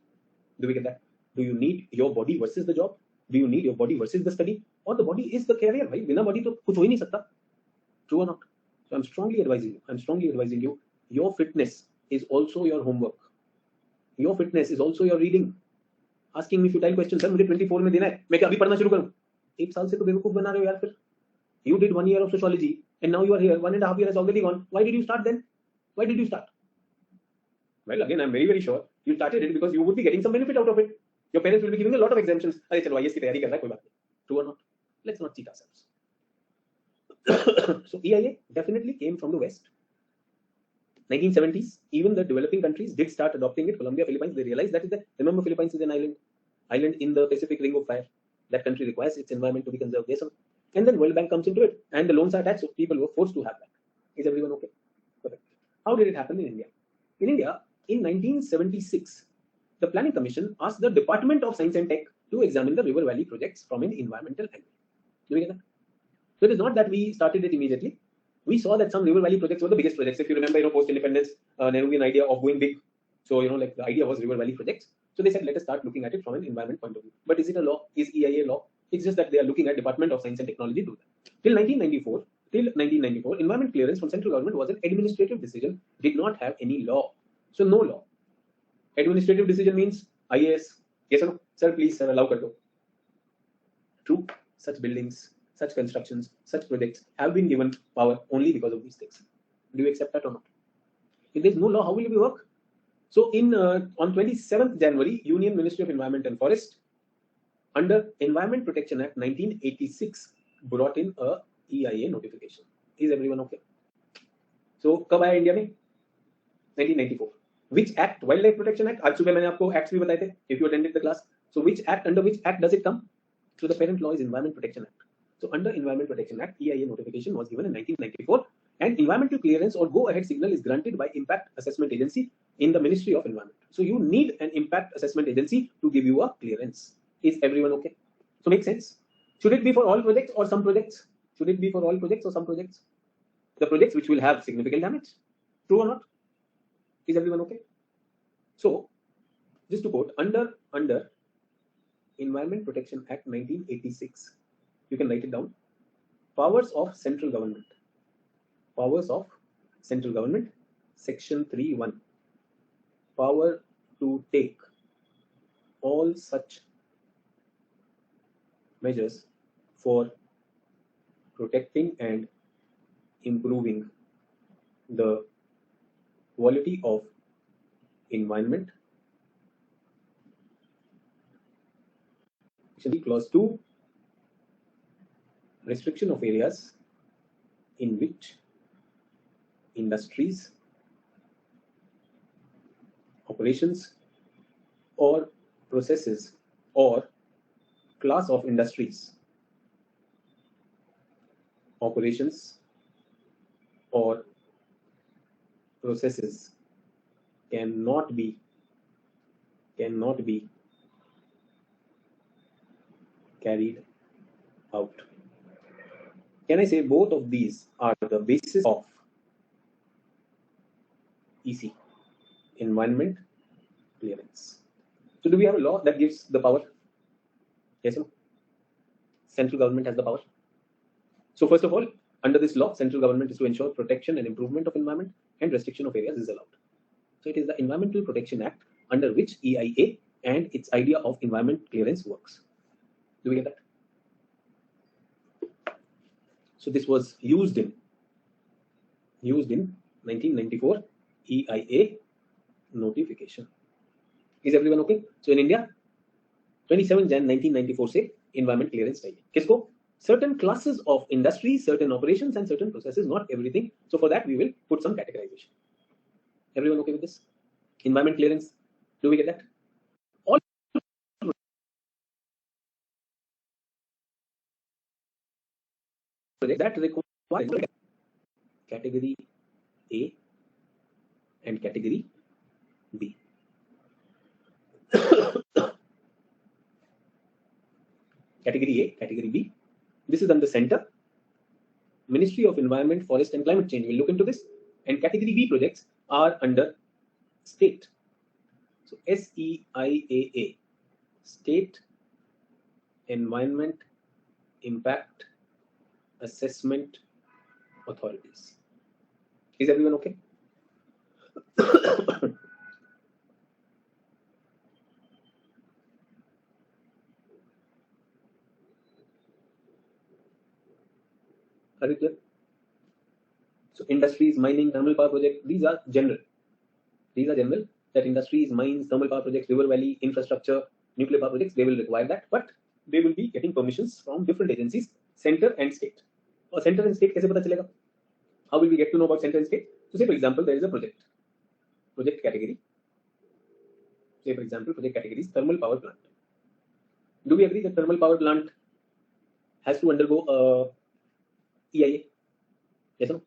Do we get that? Do you need your body versus the job? Do you need your body versus the study? Or the body is the career, right? Bina body to kuch ho hi nahi sakta. True or not? So I'm strongly advising you. Your fitness is also your homework. Your fitness is also your reading. Asking me futile questions. Sir, मुझे 24 में देना है. मैं क्या अभी पढ़ना शुरू करूं? एक साल से तो बेवकूफ बना रहे हो यार फिर. You did 1 year of sociology and now you are here. 1.5 years has already gone. Why did you start then? Why did you start? Well, again, I'm very, very sure you started it because you would be getting some benefit out of it. Your parents will be giving a lot of exemptions. अरे चलो IAS की तैयारी कर रहा है कोई बात नहीं. True or not? Let's not cheat ourselves. So EIA definitely came from the West. 1970s, even the developing countries did start adopting it. Colombia, Philippines, they realized that remember Philippines is an island in the Pacific Ring of Fire. That country requires its environment to be conserved. Yes, and then World Bank comes into it, and the loans are attached, so people were forced to have that. Is everyone okay? Perfect. How did it happen in India? In India, in 1976, the Planning Commission asked the Department of Science and Tech to examine the River Valley projects from an environmental angle. Do we get that? So it is not that we started it immediately. We saw that some River Valley projects were the biggest projects. If you remember, post-independence, Nehruvian idea of going big. So, like the idea was River Valley projects. So they said, let us start looking at it from an environment point of view. But is it a law? Is EIA law? It's just that they are looking at Department of Science and Technology do that. Till 1994, environment clearance from central government was an administrative decision, did not have any law. So no law. Administrative decision means IAS. Yes or no? Sir, please, sir, allow kardo. True. Such buildings, such constructions, such projects have been given power only because of these things. Do you accept that or not? If there is no law, how will it work? So on 27th January, Union Ministry of Environment and Forest, under Environment Protection Act 1986, brought in a EIA notification. Is everyone okay? So कब आया India में? 1994. Which act? Wildlife Protection Act. आज सुबह मैंने आपको acts भी बताए थे. If you attended the class. So which act? Under which act does it come? So the parent law is Environment Protection Act. So under Environment Protection Act, EIA notification was given in 1994, and environmental clearance or go-ahead signal is granted by Impact Assessment Agency in the Ministry of Environment. So you need an Impact Assessment Agency to give you a clearance. Is everyone okay? So make sense? Should it be for all projects or some projects? Should it be for all projects or some projects? The projects which will have significant damage. True or not? Is everyone okay? So, just to quote, under Environment Protection Act 1986, you can write it down. Powers of central government. Powers of central government, Section 3(1). Power to take all such measures for protecting and improving the quality of environment. Clause 2, restriction of areas in which industries, operations, or processes or class of industries, operations, or processes cannot be carried out. Can I say both of these are the basis of EC, environment clearance? So do we have a law that gives the power? Yes or no? Central government has the power. So first of all, under this law, central government is to ensure protection and improvement of environment, and restriction of areas is allowed. So it is the Environmental Protection Act under which EIA and its idea of environment clearance works. Do we get that? So this was used in 1994 EIA notification. Is everyone okay? So in India, 27 Jan 1994 से environment clearance चाहिए. किसको? Certain classes of industries, certain operations, and certain processes, not everything. So for that, we will put some categorization. Everyone okay with this? Environment clearance. Do we get that? All projects that require category A and category B. Category A, category B. This is under center. Ministry of Environment, Forest and Climate Change will look into this. And category B projects are under state. So SEIAA, State Environment Impact Assessment Authorities. Is everyone okay? Are you clear? So industries, mining, thermal power project, these are general. These are general, that industries, mines, thermal power projects, river valley, infrastructure, nuclear power projects, they will require that, but they will be getting permissions from different agencies, center and state. Or center and state कैसे पता चलेगा? How will we get to know about center and state? So say for example, there is a project category. Say for example, project category is thermal power plant. Do we agree that thermal power plant has to undergo EIA? Yes or no?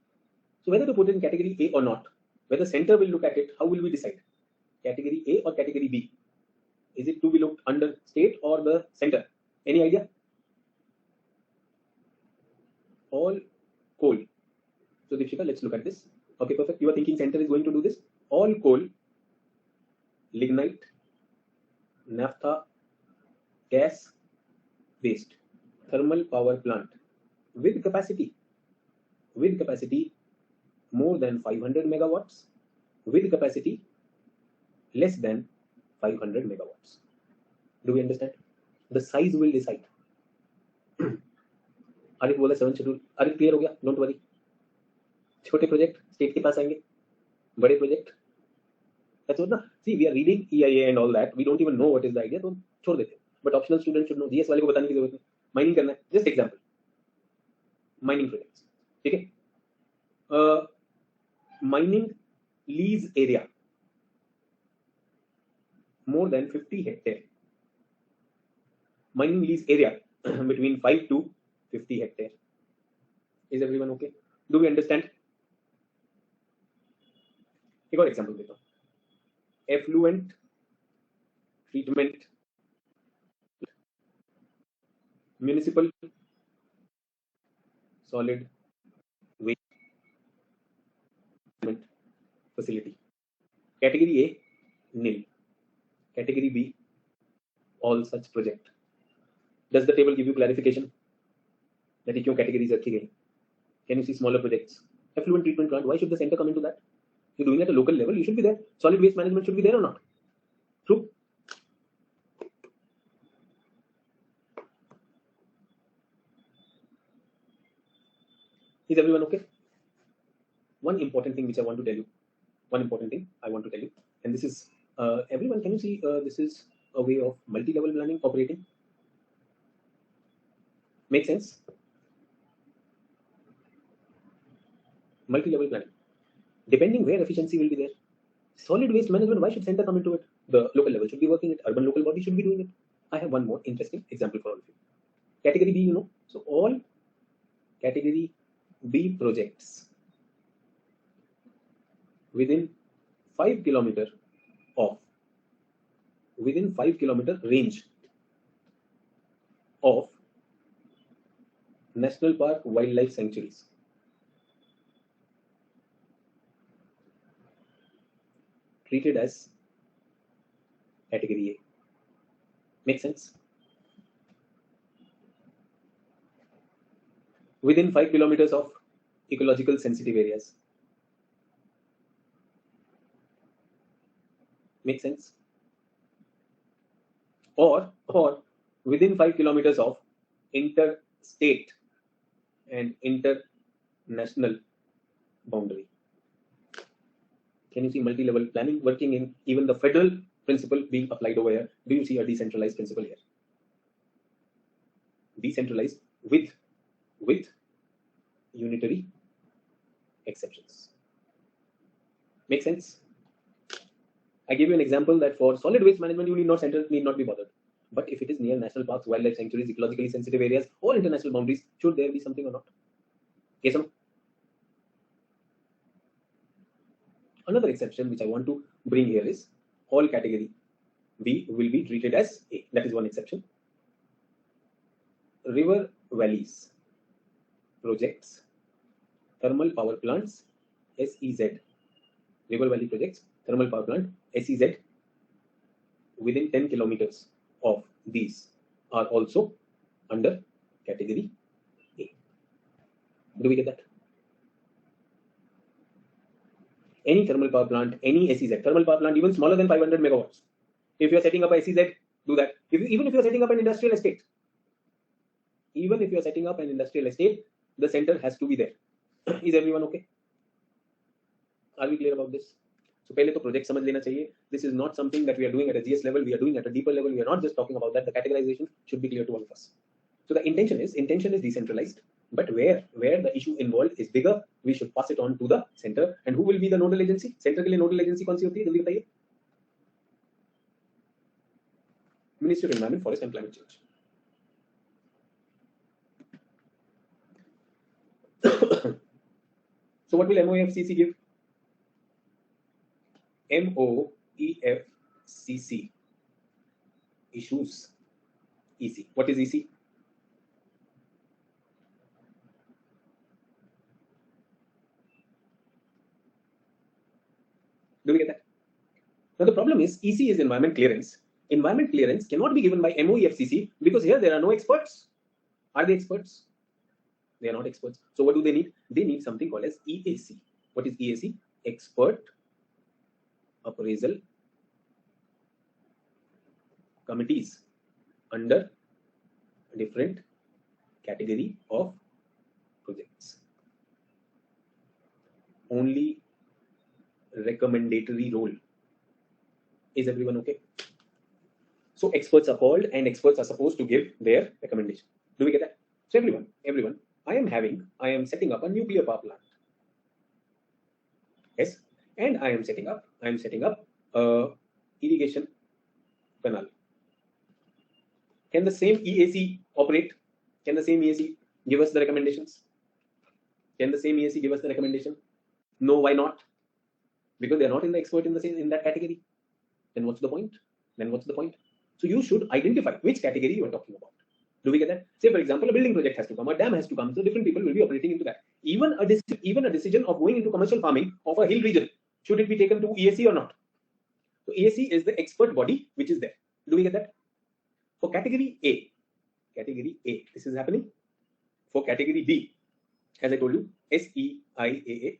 So whether to put it in category A or not, whether center will look at it, how will we decide? Category A or category B? Is it to be looked under state or the center? Any idea? All coal. So Deepshika, let's look at this. Okay, perfect. You are thinking center is going to do this. All coal, lignite, naphtha, gas, waste, thermal power plant with capacity more than 500 megawatts, with capacity less than 500 megawatts. Do we understand? The size will decide. Arif बोला 7 schedule. Arif clear हो गया? Don't worry. छोटे project state के पास आएंगे, बड़े project that's what ना. See, we are reading EIA and all that, we don't even know what is the idea, तो छोड़ देते हैं. But optional student should know. GS वाले को बताने की जरूरत नहीं. माइनिंग करना है, just example. माइनिंग प्रोजेक्ट्स, ठीक है. Mining lease area more than 50 hectare. Mining lease area between 5 to 50 hectare. Is everyone okay? Do we understand? एक और एग्जांपल देता हूँ. Effluent treatment, municipal solid waste facility. Category A, nil. Category B, all such project. Does the table give you clarification that क्यों categories रखी गई? Can you see smaller projects? Effluent treatment plant, why should the center come into that? You're doing it at a local level, you should be there. Solid waste management should be there or not? True? Is everyone okay? One important thing which I want to tell you. one important thing I want to tell you, and this is everyone. Can you see this is a way of multi-level planning operating? Make sense? Multi-level planning. Depending where efficiency will be there. Solid waste management, why should center come into it? The local level should be working it. Urban local body should be doing it. I have one more interesting example for all of you. Category B, so all category B projects within 5 kilometer of within 5 kilometer range of national park wildlife sanctuaries treated as category A. Make sense? Within 5 kilometers of ecological sensitive areas. Make sense? Or within 5 kilometers of interstate and international boundary. Can you see multi-level planning working in even the federal principle being applied over here? Do you see a decentralized principle here? Decentralized with unitary exceptions. Make sense? I give you an example that for solid waste management, you need not be bothered. But if it is near national parks, wildlife sanctuaries, ecologically sensitive areas, or international boundaries, should there be something or not? Yes or no? Another exception which I want to bring here is all category B will be treated as A. That is one exception. River valleys projects, thermal power plants, SEZ. River valley projects, thermal power plant, SEZ, within 10 kilometers of these are also under category A. Do we get that? Any thermal power plant, any SEZ, thermal power plant even smaller than 500 megawatts. If you are setting up a SEZ, do that. Even if you are setting up an industrial estate, the center has to be there. Is everyone okay? Are we clear about this? So पहले तो project समझ लेना चाहिए. This is not something that we are doing at a GS level. We are doing at a deeper level. We are not just talking about that. The categorization should be clear to all of us. So the intention is decentralized, but where the issue involved is bigger, we should pass it on to the center. And who will be the nodal agency? Center के लिए nodal agency कौन सी होती है? जल्दी बताइए. Ministry of Environment, Forest and Climate Change. So what will MOEFCC give? MOEFCC issues EC. What is EC? Do we get that? Now the problem is EC is environment clearance. Environment clearance cannot be given by MOEFCC because here there are no experts. Are they experts? They are not experts. So what do they need? They need something called as EAC. What is EAC? Expert appraisal committees under a different category of projects. Only recommendatory role. Is everyone okay? So experts are called and experts are supposed to give their recommendation. Do we get that? So everyone, I am setting up a nuclear power plant. Yes, and I am setting up a irrigation canal. Can the same EAC operate? Can the same EAC give us the recommendations? Can the same EAC give us the recommendation? No, why not? Because they are not in the expert in that category. Then what's the point? So you should identify which category you are talking about. Do we get that? Say for example, a building project has to come, a dam has to come, so different people will be operating into that. Even a decision of going into commercial farming of a hill region, should it be taken to EAC or not? So EAC is the expert body which is there. Do we get that? For category A, this is happening. For category B, as I told you, SEIAA,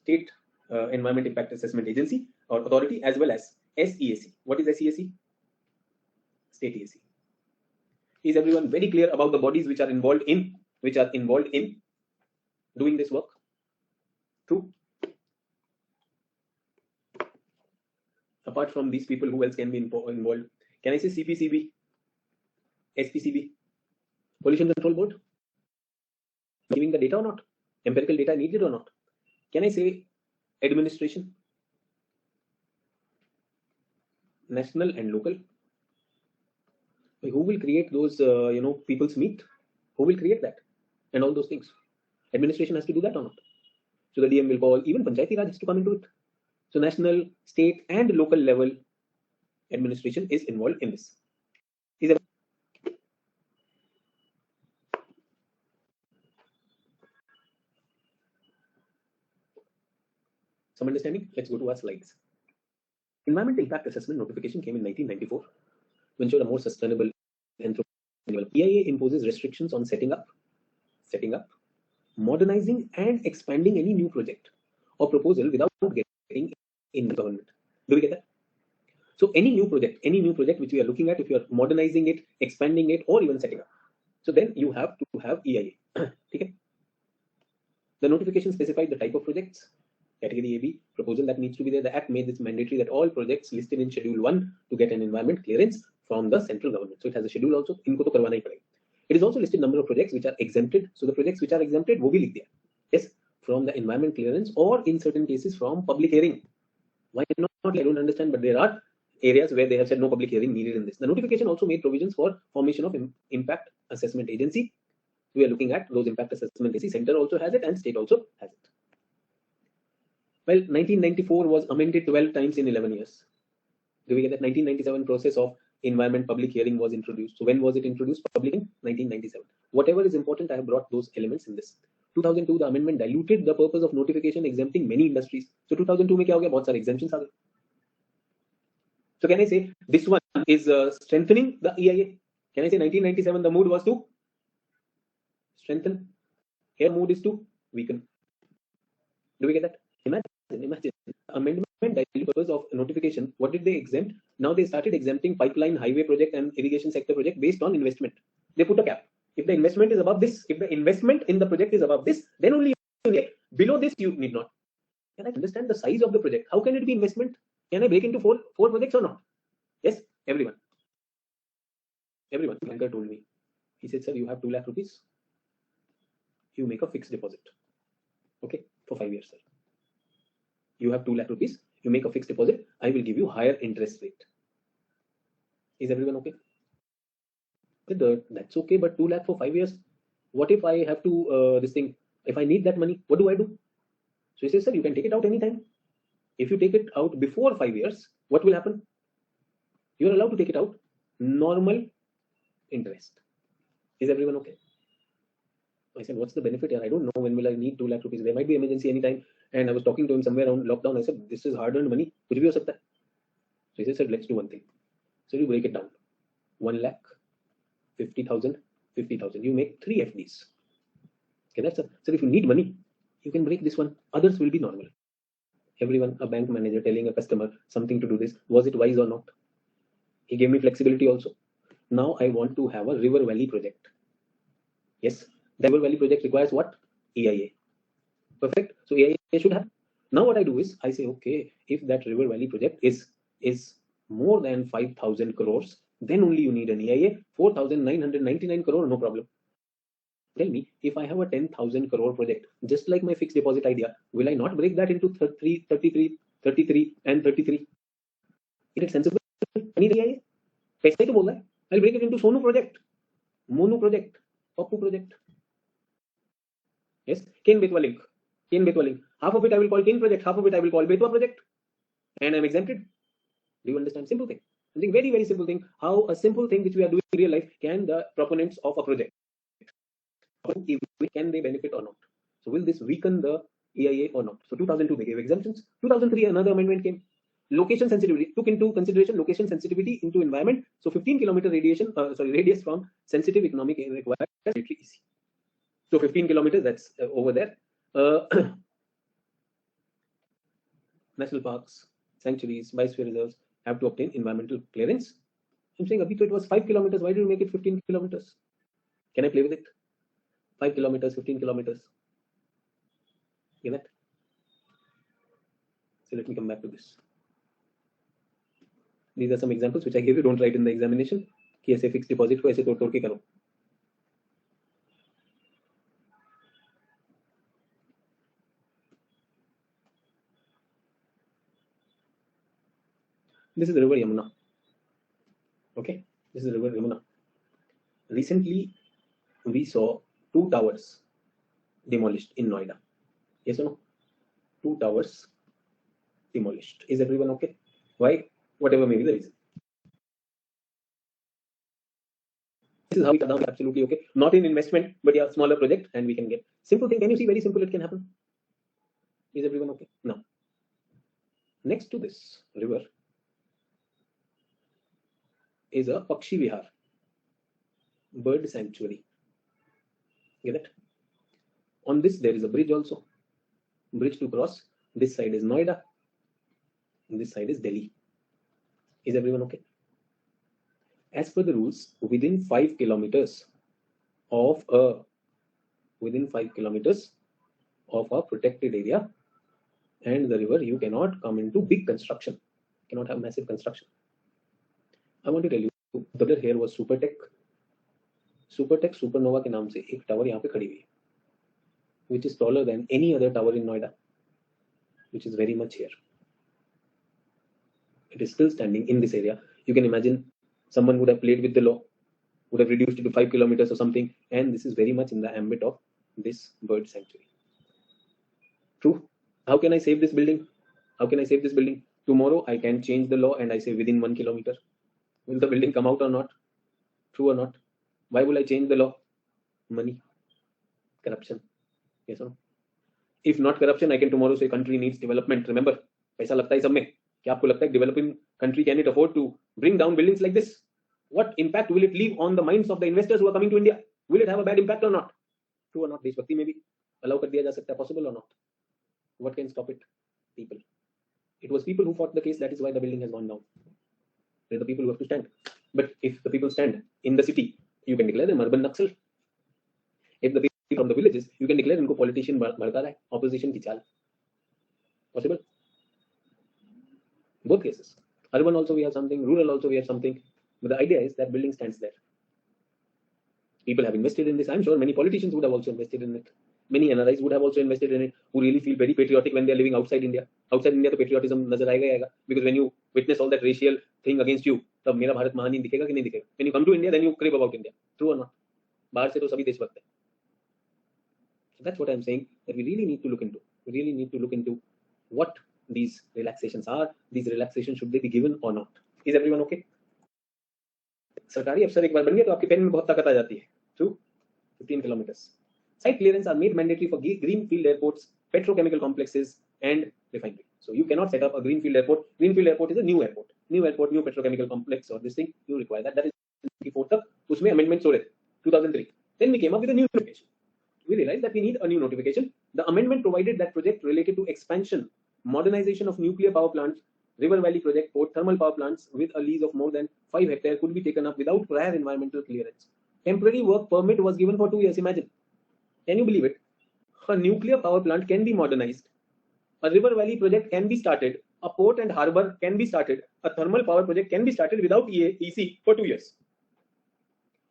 State Environment Impact Assessment Agency or Authority, as well as SEAC. What is SEAC? State EAC. Is everyone very clear about the bodies which are involved in doing this work? True. Apart from these people, who else can be involved? Can I say CPCB, SPCB, Pollution Control Board, giving the data or not? Empirical data needed or not? Can I say administration, national and local? Who will create those, people's meet? Who will create that? And all those things. Administration has to do that or not? So the DM will call, even Panchayati Raj has to come into it. So national, state, and local level administration is involved in this. Is that some understanding? Let's go to our slides. Environmental impact assessment notification came in 1994 to ensure a more sustainable and EIA imposes restrictions on setting up, modernizing, and expanding any new project or proposal without getting in the government. Do we get that? So any new project which we are looking at, if you are modernizing it, expanding it, or even setting up, so then you have to have EIA. Okay. The notification specified the type of projects, category AB, proposal that needs to be there. The act made this mandatory that all projects listed in Schedule 1 to get an environment clearance from the central government. So it has a schedule also. इनको तो करवाना ही पड़ेगा. It is also listed number of projects which are exempted. So the projects which are exempted, वो भी लिख दिया. Yes, from the environment clearance, or in certain cases from public hearing. Why not? I don't understand, but there are areas where they have said no public hearing needed in this. The notification also made provisions for formation of impact assessment agency. We are looking at those impact assessment agency. Center also has it and state also has it. Well, 1994 was amended 12 times in 11 years. Do we get that? 1997 process of environment public hearing was introduced. So when was it introduced? Public in 1997. Whatever is important, I have brought those elements in this. 2002, the amendment diluted the purpose of notification, exempting many industries. So 2002 में क्या हो गया? बहुत सारे exemptions आ गए. So can I say this one is strengthening the EIA? Can I say 1997 the mood was to strengthen? Here mood is to weaken. Do we get that? Imagine amendment diluted purpose of notification. What did they exempt? Now they started exempting pipeline, highway project, and irrigation sector project based on investment. They put a cap. If the investment is above this, if the investment in the project is above this, then only you need. Below this, you need not. Can I understand the size of the project? How can it be investment? Can I break into four projects or not? Yes, everyone. Banker told me. He said, sir, you have 2 lakh rupees. You make a fixed deposit. Okay, for 5 years, sir. You have 2 lakh rupees. You make a fixed deposit. I will give you higher interest rate. Is everyone okay? That's okay, but 2 lakh for 5 years. What if I have to if I need that money, what do I do? So he says, sir, you can take it out anytime. If you take it out before 5 years, what will happen? You are allowed to take it out normal interest. Is everyone okay? I said, what's the benefit here? I don't know when will I need 2 lakh rupees. There might be emergency anytime. And I was talking to him somewhere around lockdown. I said, this is hard-earned money. Kuch bhi ho sakta hai. So he said, let's do one thing. So you break it down. 1 lakh, 50,000, 50,000. You make 3 FDs. Okay, that's it. So if you need money, you can break this one. Others will be normal. Everyone, a bank manager telling a customer something to do this. Was it wise or not? He gave me flexibility also. Now I want to have a river valley project. Yes, the river valley project requires what? EIA. Perfect. So EIA should have. Now what I do is I say, okay, if that river valley project is more than 5,000 crores, then only you need an EIA. 4,999 crore, no problem. Tell me, if I have a 10,000 crore project, just like my fixed deposit idea, will I not break that into 33, and 33? Is it sensible? I need EIA. पैसा ही तो बोल रहा है. I'll break it into Sonu project, Monu project, Pappu project. Yes, Ken Betwa link. Half of it I will call Ken project, half of it I will call Betwa project, and I'm exempted. Do you understand? Simple thing. I think very, very simple thing. How a simple thing which we are doing in real life can the proponents of a project, can they benefit or not? So will this weaken the EIA or not? So 2002 they gave exemptions. 2003 another amendment came. Location sensitivity took into consideration location sensitivity into environment. So 15 kilometer radius from sensitive economic area required military EC. So 15 kilometers, that's over there. National parks, sanctuaries, biosphere reserves have to obtain environmental clearance. I'm saying abhi to it was 5 kilometers. Why did you make it 15 kilometers? Can I play with it? 5 kilometers, 15 kilometers. Get that? So let me come back to this. These are some examples which I gave you. Don't write in the examination कि ऐसे fixed deposit को ऐसे तोड़ के करो. This is the river Yamuna. Okay, this is the river Yamuna. Recently, we saw 2 towers demolished in Noida. Yes or no? 2 towers demolished. Is everyone okay? Why? Whatever may be the reason. This is how we cut down. Absolutely okay. Not in investment, but yeah, smaller project, and we can get simple thing. Can you see? Very simple. It can happen. Is everyone okay? Now, next to this river is a Pakshi Vihar, bird sanctuary. Get it? On this there is a bridge also. Bridge to cross. This side is Noida. And this side is Delhi. Is everyone okay? As per the rules, within 5 kilometers of a protected area and the river, you cannot come into big construction. You cannot have massive construction. I want to tell you, the other here was Supertech Supernova के नाम से एक tower यहाँ पे खड़ी हुई है, which is taller than any other tower in Noida, which is very much here. It is still standing in this area. You can imagine someone would have played with the law, would have reduced it to 5 kilometers or something, and this is very much in the ambit of this bird sanctuary. True. How can I save this building? Tomorrow I can change the law and I say within 1 kilometer. Will the building come out or not? True or not? Why will I change the law? Money. Corruption. Yes or no? If not corruption, I can tomorrow say country needs development. Remember, पैसा लगता है सब में. क्या आपको लगता है developing country can it afford to bring down buildings like this? What impact will it leave on the minds of the investors who are coming to India? Will it have a bad impact or not? True or not? देशभक्ति में भी allow कर दिया जा सकता है, possible or not? What can stop it? People. It was people who fought the case. That is why the building has gone down. They're the people who have to stand. But if the people stand in the city, you can declare them urban Naxal. If the people from the villages, you can declare इनको politician भड़का रहा है, opposition की चाल. Possible? Both cases. Urban also we have something, rural also we have something. But the idea is that building stands there. People have invested in this. I'm sure many politicians would have also invested in it. Many NRIs would have also invested in it, who really feel very patriotic when they're living outside India. Outside India, the patriotism nazar aayega. Because when you witness all that racial thing against you, तब मेरा भारत महान दिखेगा कि नहीं दिखेगा? When you come to India, then you crave about India. True or not? बाहर से तो सभी देशभक्त हैं. So that's what I'm saying, that we really need to look into. We really need to look into what these relaxations are. These relaxations, should they be given or not? Is everyone okay? सरकारी अफसर एक बार बन गया तो आपके pen में बहुत ताकत आ जाती है. True? 15 kilometers. Site clearance are made mandatory for greenfield airports, petrochemical complexes, and refinery. So you cannot set up a greenfield airport. Greenfield airport is a new airport. New petrochemical complex or this thing. You require that. That is 4 तक उसमें amendments हो रहे थे. 2003. Then we came up with a new notification. We realized that we need a new notification. The amendment provided that project related to expansion, modernization of nuclear power plants, River Valley project, port thermal power plants with a lease of more than 5 hectares could be taken up without prior environmental clearance. Temporary work permit was given for 2 years. Imagine. Can you believe it? A nuclear power plant can be modernized. A river valley project can be started. A port and harbour can be started. A thermal power project can be started without EC for 2 years.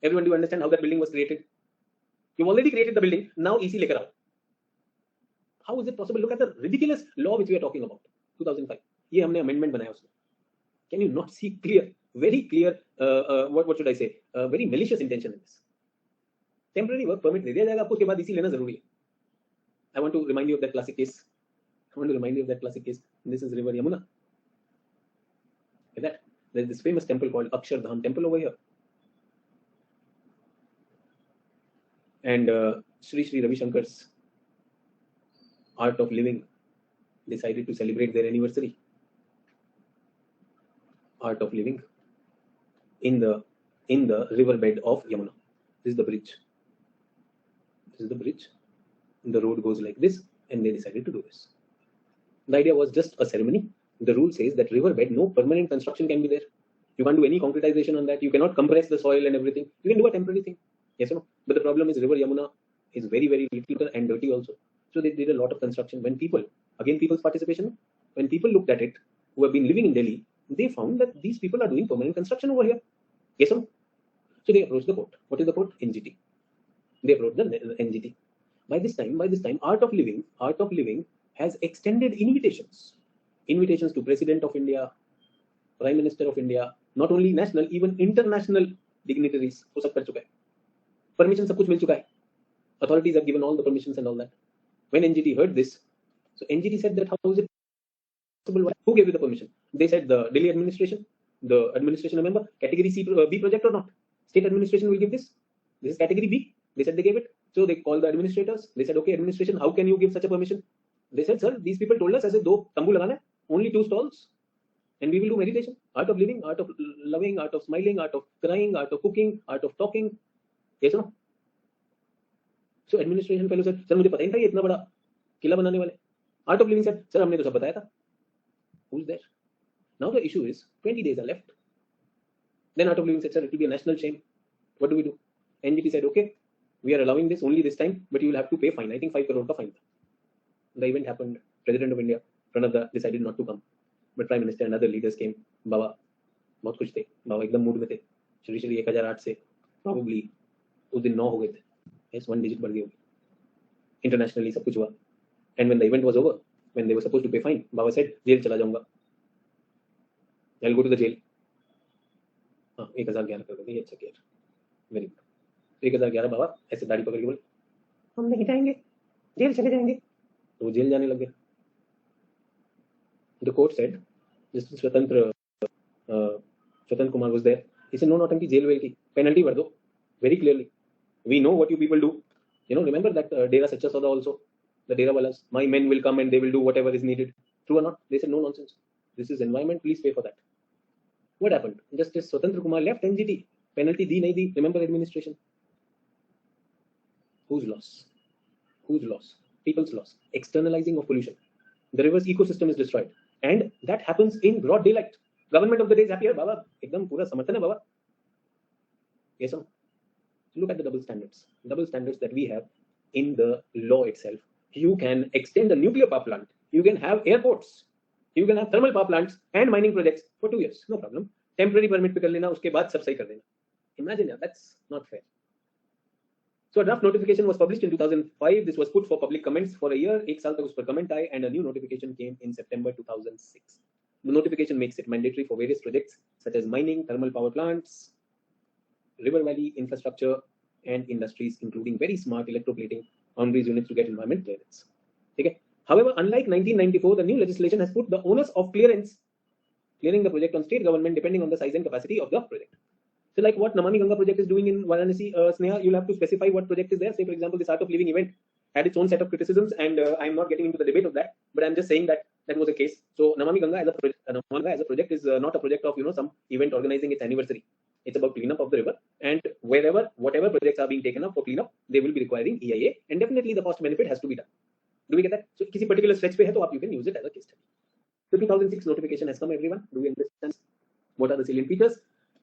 Everyone, do you understand how that building was created? You've already created the building. Now EC lekar aao. How is it possible? Look at the ridiculous law which we are talking about. 2005. ये हमने amendment बनाया उसमें. Can you not see clear, very clear, what should I say, very malicious intention in this? Temporary work permit दे दिया जाएगा आपको, उसके बाद इसी लेना जरूरी है. I want to remind you of that classic case. This is River Yamuna. Look at that. There's this famous temple called Akshardham temple over here. And Sri Ravi Shankar's Art of Living decided to celebrate their anniversary. Art of Living in the riverbed of Yamuna. This is the bridge. The road goes like this, and they decided to do this. The idea was just a ceremony. The rule says that riverbed, no permanent construction can be there. You can't do any concretization on that. You cannot compress the soil and everything. You can do a temporary thing. Yes or no? But the problem is River Yamuna is very, very little and dirty also. So they did a lot of construction. When people, again people's participation, when people looked at it, who have been living in Delhi, they found that these people are doing permanent construction over here. Yes or no? So they approached the court. What is the court? NGT. They approached the NGT. By this time, Art of Living has extended invitations to President of India, Prime Minister of India, not only national, even international dignitaries. वो सब कर चुका है. Permission सब कुछ मिल चुका है. Authorities have given all the permissions and all that. When NGT heard this, so NGT said that how is it possible? Who gave you the permission? They said the Delhi administration. The administration, remember, category B project or not? State administration will give this. This is category B. They said they gave it. So they called the administrators. They said, okay, administration, how can you give such a permission? They said, sir, these people told us, as दो तंबू लगाना, only 2 stalls, and we will do meditation. Art of living, art of loving, art of smiling, art of crying, art of cooking, art of talking. Yes or no? So administration fellow said, sir, मुझे पता ही नहीं था ये इतना बड़ा किला बनाने वाले. Art of living said, sir, हमने तो सब बताया था. Who's there? Now the issue is 20 days are left. Then Art of Living said, sir, it will be a national shame. What do we do? NGT said, okay, we are allowing this only this time, but you will have to pay fine. I think 5 crore ka fine. The event happened. President of India, Pranab decided not to come. But Prime Minister and other leaders came. Baba, बहुत कुछ थे. Baba एकदम mood में थे. श्री 1008 से probably उस दिन 9 हो गए थे. Yes, 1 digit बढ़ गई होगी. Internationally सब कुछ हुआ. And when the event was over, when they were supposed to pay fine, Baba said, jail चला जाऊंगा. I'll go to the jail. हाँ 1011 कर देंगे. अच्छा किया. Very good. 1011 बाबा ऐसे दाढ़ी पकड़ के बोले, हम नहीं जाएंगे, जेल चले जाएंगे. तो वो जेल जाने लग गया. The court said, Justice Swatantra Kumar was there. He said, no, Nautanki, jail well की penalty भर दो. Very clearly, we know what you people do. You know, remember that Dera Sacha Sauda also, the Dera Walas, my men will come and they will do whatever is needed. True or not? They said, no nonsense. This is environment. Please pay for that. What happened? Justice Swatantra Kumar left NGT. Penalty di nahi di. Remember administration. Whose loss? Whose loss? People's loss. Externalizing of pollution. The river's ecosystem is destroyed. And that happens in broad daylight. Government of the day is happier. Baba, ekdam pura samarthan hai, Baba. Yes or no? Look at the double standards. Double standards that we have in the law itself. You can extend a nuclear power plant. You can have airports. You can have thermal power plants and mining projects for 2 years. No problem. Temporary permit पे कर लेना, उसके बाद सब सही कर देना. Imagine, yeah, that's not fair. So a draft notification was published in 2005. This was put for public comments for a year. एक साल तक उस पर comment आए, and a new notification came in September 2006. The notification makes it mandatory for various projects such as mining, thermal power plants, river valley infrastructure, and industries, including very smart electroplating boundaries units to get environment clearance. Okay. However, unlike 1994, the new legislation has put the onus of clearing the project on state government depending on the size and capacity of the project. So like what Namami Ganga project is doing in Varanasi, Sneha, you'll have to specify what project is there. Say, for example, this Art of Living event had its own set of criticisms, and I'm not getting into the debate of that, but I'm just saying that that was a case. So Namami Ganga as a project is not a project of, some event organizing its anniversary. It's about cleanup of the river, and whatever projects are being taken up for cleanup, they will be requiring EIA, and definitely the cost benefit has to be done. Do we get that? So किसी particular stretch पे है तो आप you can use it as a case study. The 2006 notification has come, everyone. Do we understand what are the salient features?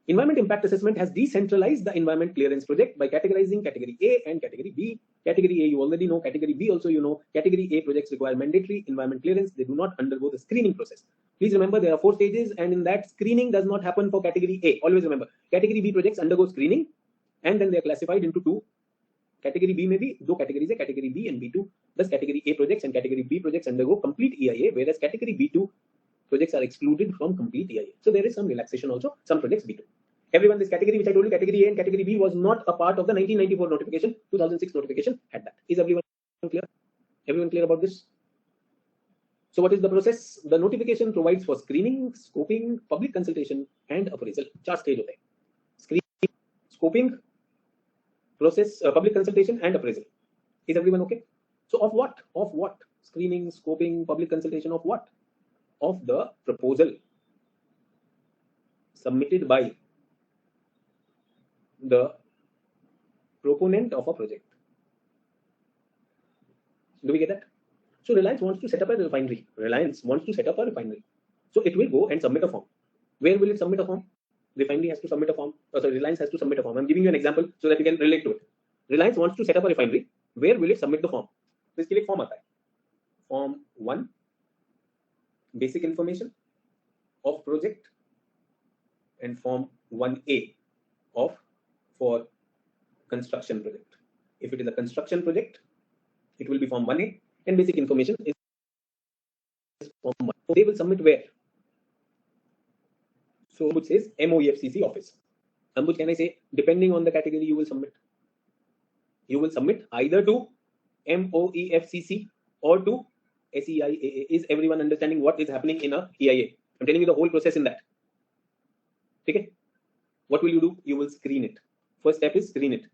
Environment impact assessment has decentralized the environment clearance project by categorizing category A and category B. Category A you already know, category B also you know. Category A projects require mandatory environment clearance. They do not undergo the screening process. Please remember there are 4 stages, and in that screening does not happen for category A. Always remember, category B projects undergo screening, and then they are classified into 2. Category B may be 2 categories, category B and B2. Thus, category A projects and category B projects undergo complete EIA, whereas category B2 projects are excluded from complete EIA. So there is some relaxation also. Some projects B2. Everyone, this category which I told you, category A and category B, was not a part of the 1994 notification. 2006 notification had that. Is everyone clear? Everyone clear about this? So what is the process? The notification provides for screening, scoping, public consultation, and appraisal. 4 stages होते हैं. Screening, scoping, process, public consultation, and appraisal. Is everyone okay? So of what? Of what? Screening, scoping, public consultation of what? Of the proposal submitted by the proponent of a project. Do we get that? So Reliance wants to set up a refinery. So it will go and submit a form. Where will it submit a form? Refinery has to submit a form. Reliance has to submit a form. I'm giving you an example so that you can relate to it. Reliance wants to set up a refinery. Where will it submit the form? तो इसके लिए form आता है. Form 1, basic information of project and Form 1A of for construction project. If it is a construction project, it will be Form 1A, and basic information is Form 1. So they will submit where? So which says MOEFCC office. Ambuj, can I say, depending on the category you will submit? You will submit either to MOEFCC or to SEIAA. Is everyone understanding what is happening in a EIA? I'm telling you the whole process in that. Okay? What will you do? You will screen it. First step is screen it.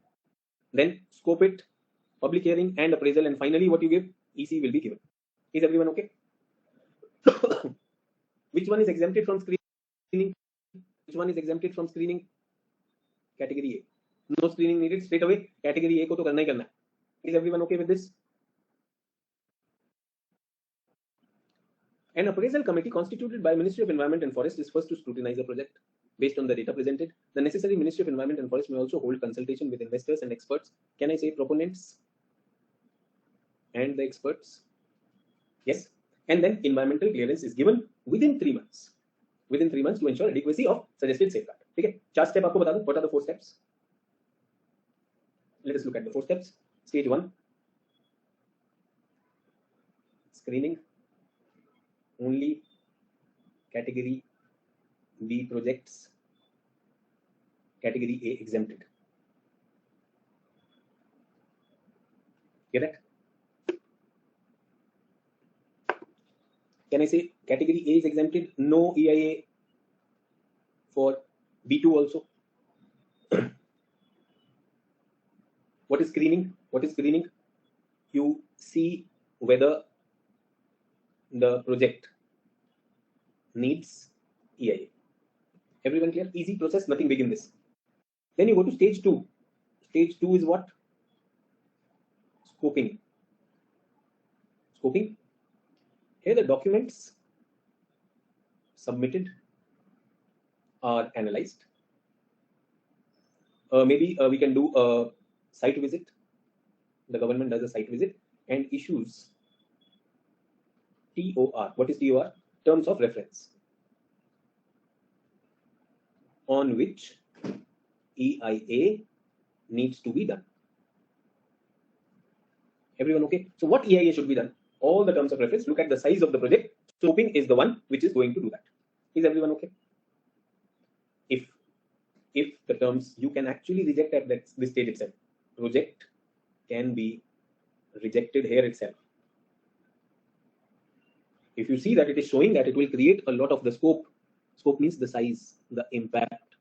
Then scope it, public hearing and appraisal, and finally what you give, EC will be given. Is everyone okay? Which one is exempted from screening? Which one is exempted from screening? Category A. No screening needed, straight away category A को तो करना ही करना है. Is everyone okay with this? An appraisal committee constituted by Ministry of Environment and Forest is first to scrutinize the project. Based on the data presented, the necessary Ministry of Environment and Forest may also hold consultation with investors and experts. Can I say proponents and the experts? Yes. And then environmental clearance is given within 3 months. Within 3 months to ensure adequacy of suggested safeguard. Okay. 4 steps आपको बता दूं. What are the 4 steps? Let us look at the 4 steps. Stage 1. Screening. Only category B projects, category A exempted. Get it? Can I say category A is exempted? No EIA for B2 also. What is screening? What is screening? You see whether the project needs EIA. Everyone clear? Easy process, nothing big in this. Then you go to stage 2. Stage 2 is what? Scoping. Scoping. Here the documents submitted are analyzed. Maybe we can do a site visit. The government does a site visit and issues TOR. What is TOR? Terms of reference, on which EIA needs to be done. Everyone okay? So what EIA should be done? All the terms of reference. Look at the size of the project. Scoping is the one which is going to do that. Is everyone okay? If the terms, you can actually reject at this stage itself. Project can be rejected here itself. If you see that it is showing that it will create a lot of the scope. Scope means the size, the impact.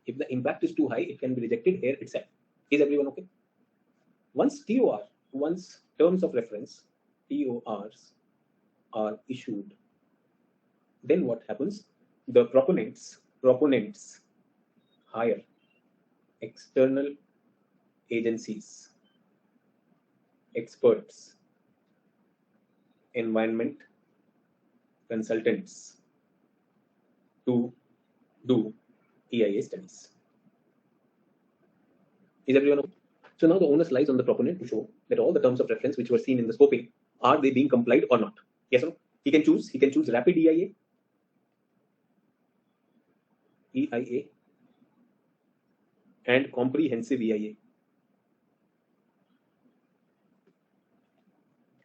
If the impact is too high, it can be rejected here itself. Is everyone okay? Once TOR, once terms of reference, TORs are issued, then what happens? The proponents hire external agencies, experts, environment consultants to do EIA studies. Is everyone okay? So now the onus lies on the proponent to show that all the terms of reference which were seen in the scoping, are they being complied or not? Yes or no? He can choose rapid EIA, and comprehensive EIA.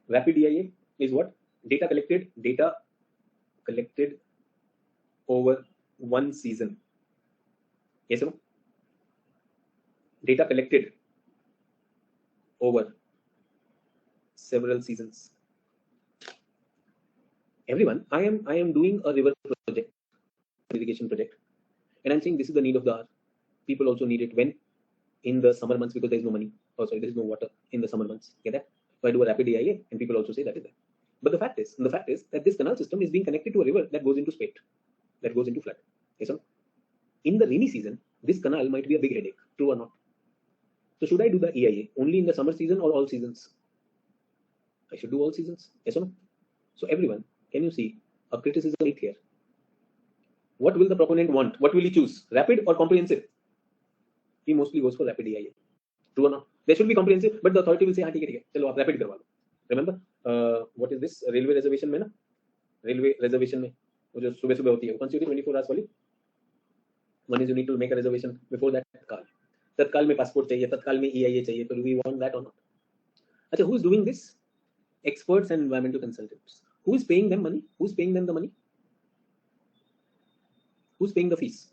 Rapid EIA is what? Data collected over one season. Yes or no? Data collected over several seasons. Everyone, I am doing a river project, irrigation project, and I'm saying this is the need of the hour. People also need it when? In the summer months, because there is no money. Oh, sorry, there is no water in the summer months. Get that? So I do a rapid EIA, and people also say that is there. But the fact is that this canal system is being connected to a river that goes into spate, that goes into flood. Yes or no? In the rainy season, this canal might be a big headache. True or not? So should I do the EIA only in the summer season or all seasons? I should do all seasons. Yes or no? So everyone, can you see a criticism right here? What will the proponent want? What will he choose? Rapid or comprehensive? He mostly goes for rapid EIA. True or not? There should be comprehensive, but the authority will say, हाँ ठीक है, चलो आप rapid करवा लो. Remember, what is this? Railway reservation में ना? Railway reservation में वो जो सुबह होती है, कौन सी होती है 24 hours वाली? One is you need to make a reservation before that Tatkal. Tatkal में passport चाहिए, Tatkal में EIA चाहिए. So do we want that or not? Achha, who is doing this? Experts and environmental consultants. Who is paying them money? Who's paying them the money? Who's paying the fees?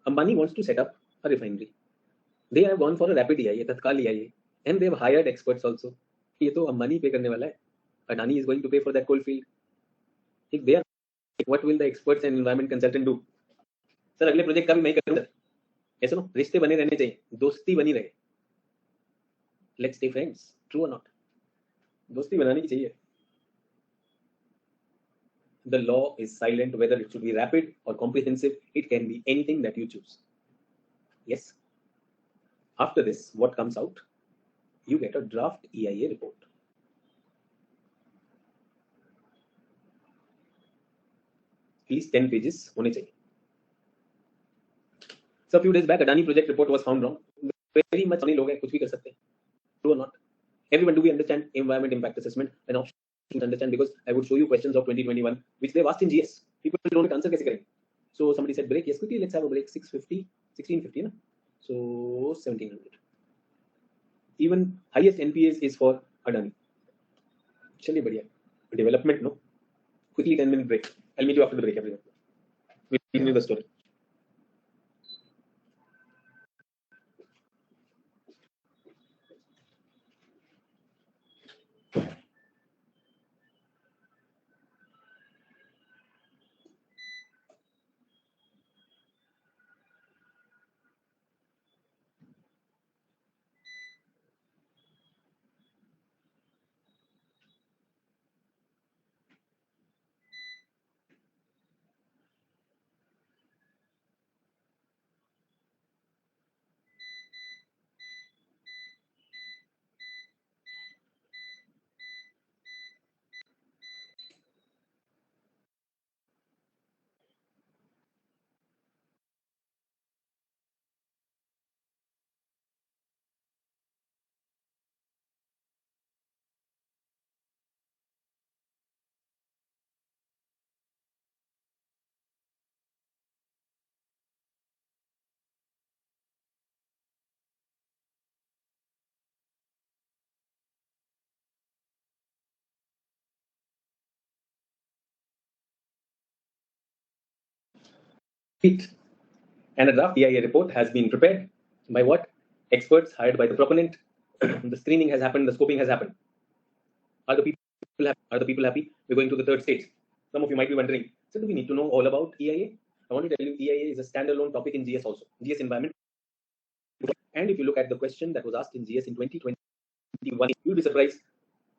Ambani wants to set up a refinery. They have gone for a rapid EIA, Tatkal EIA, and they have hired experts also. ये तो Ambani pay करने वाला है. Adani is going to pay for that coal field. If they are, what will the experts and environment consultant do? Sir अगले project का भी मैं ही करूँ सर. ऐसा ना, रिश्ते बने रहने चाहिए, दोस्ती बनी रहे. Let's stay friends. True or not? दोस्ती बनानी चाहिए. The law is silent whether it should be rapid or comprehensive. It can be anything that you choose. Yes. After this, what comes out? You get a draft EIA report. At least 10 pages होने चाहिए. So a few days back, Adani project report was found wrong. Very much only लोग हैं, कुछ भी कर सकते हैं. True or not? Everyone, do we understand environment impact assessment? And now should understand, because I would show you questions of 2021 which they've asked in GS. People don't answer कैसे करें. So somebody said break. Yes, quickly let's have a break. 1650 ना. So 1700. Even highest NPAs is for Adani. चलिए बढ़िया. Development no. Quickly 10-minute break. I'll meet you after the break, everyone. We'll continue the story. And a draft EIA report has been prepared by what? Experts hired by the proponent. The screening has happened, the scoping has happened. Are the people happy? We're going to the third stage. Some of you might be wondering, so do we need to know all about EIA? I want to tell you, EIA is a standalone topic in GS also, GS environment. And if you look at the question that was asked in GS in 2021, you'll be surprised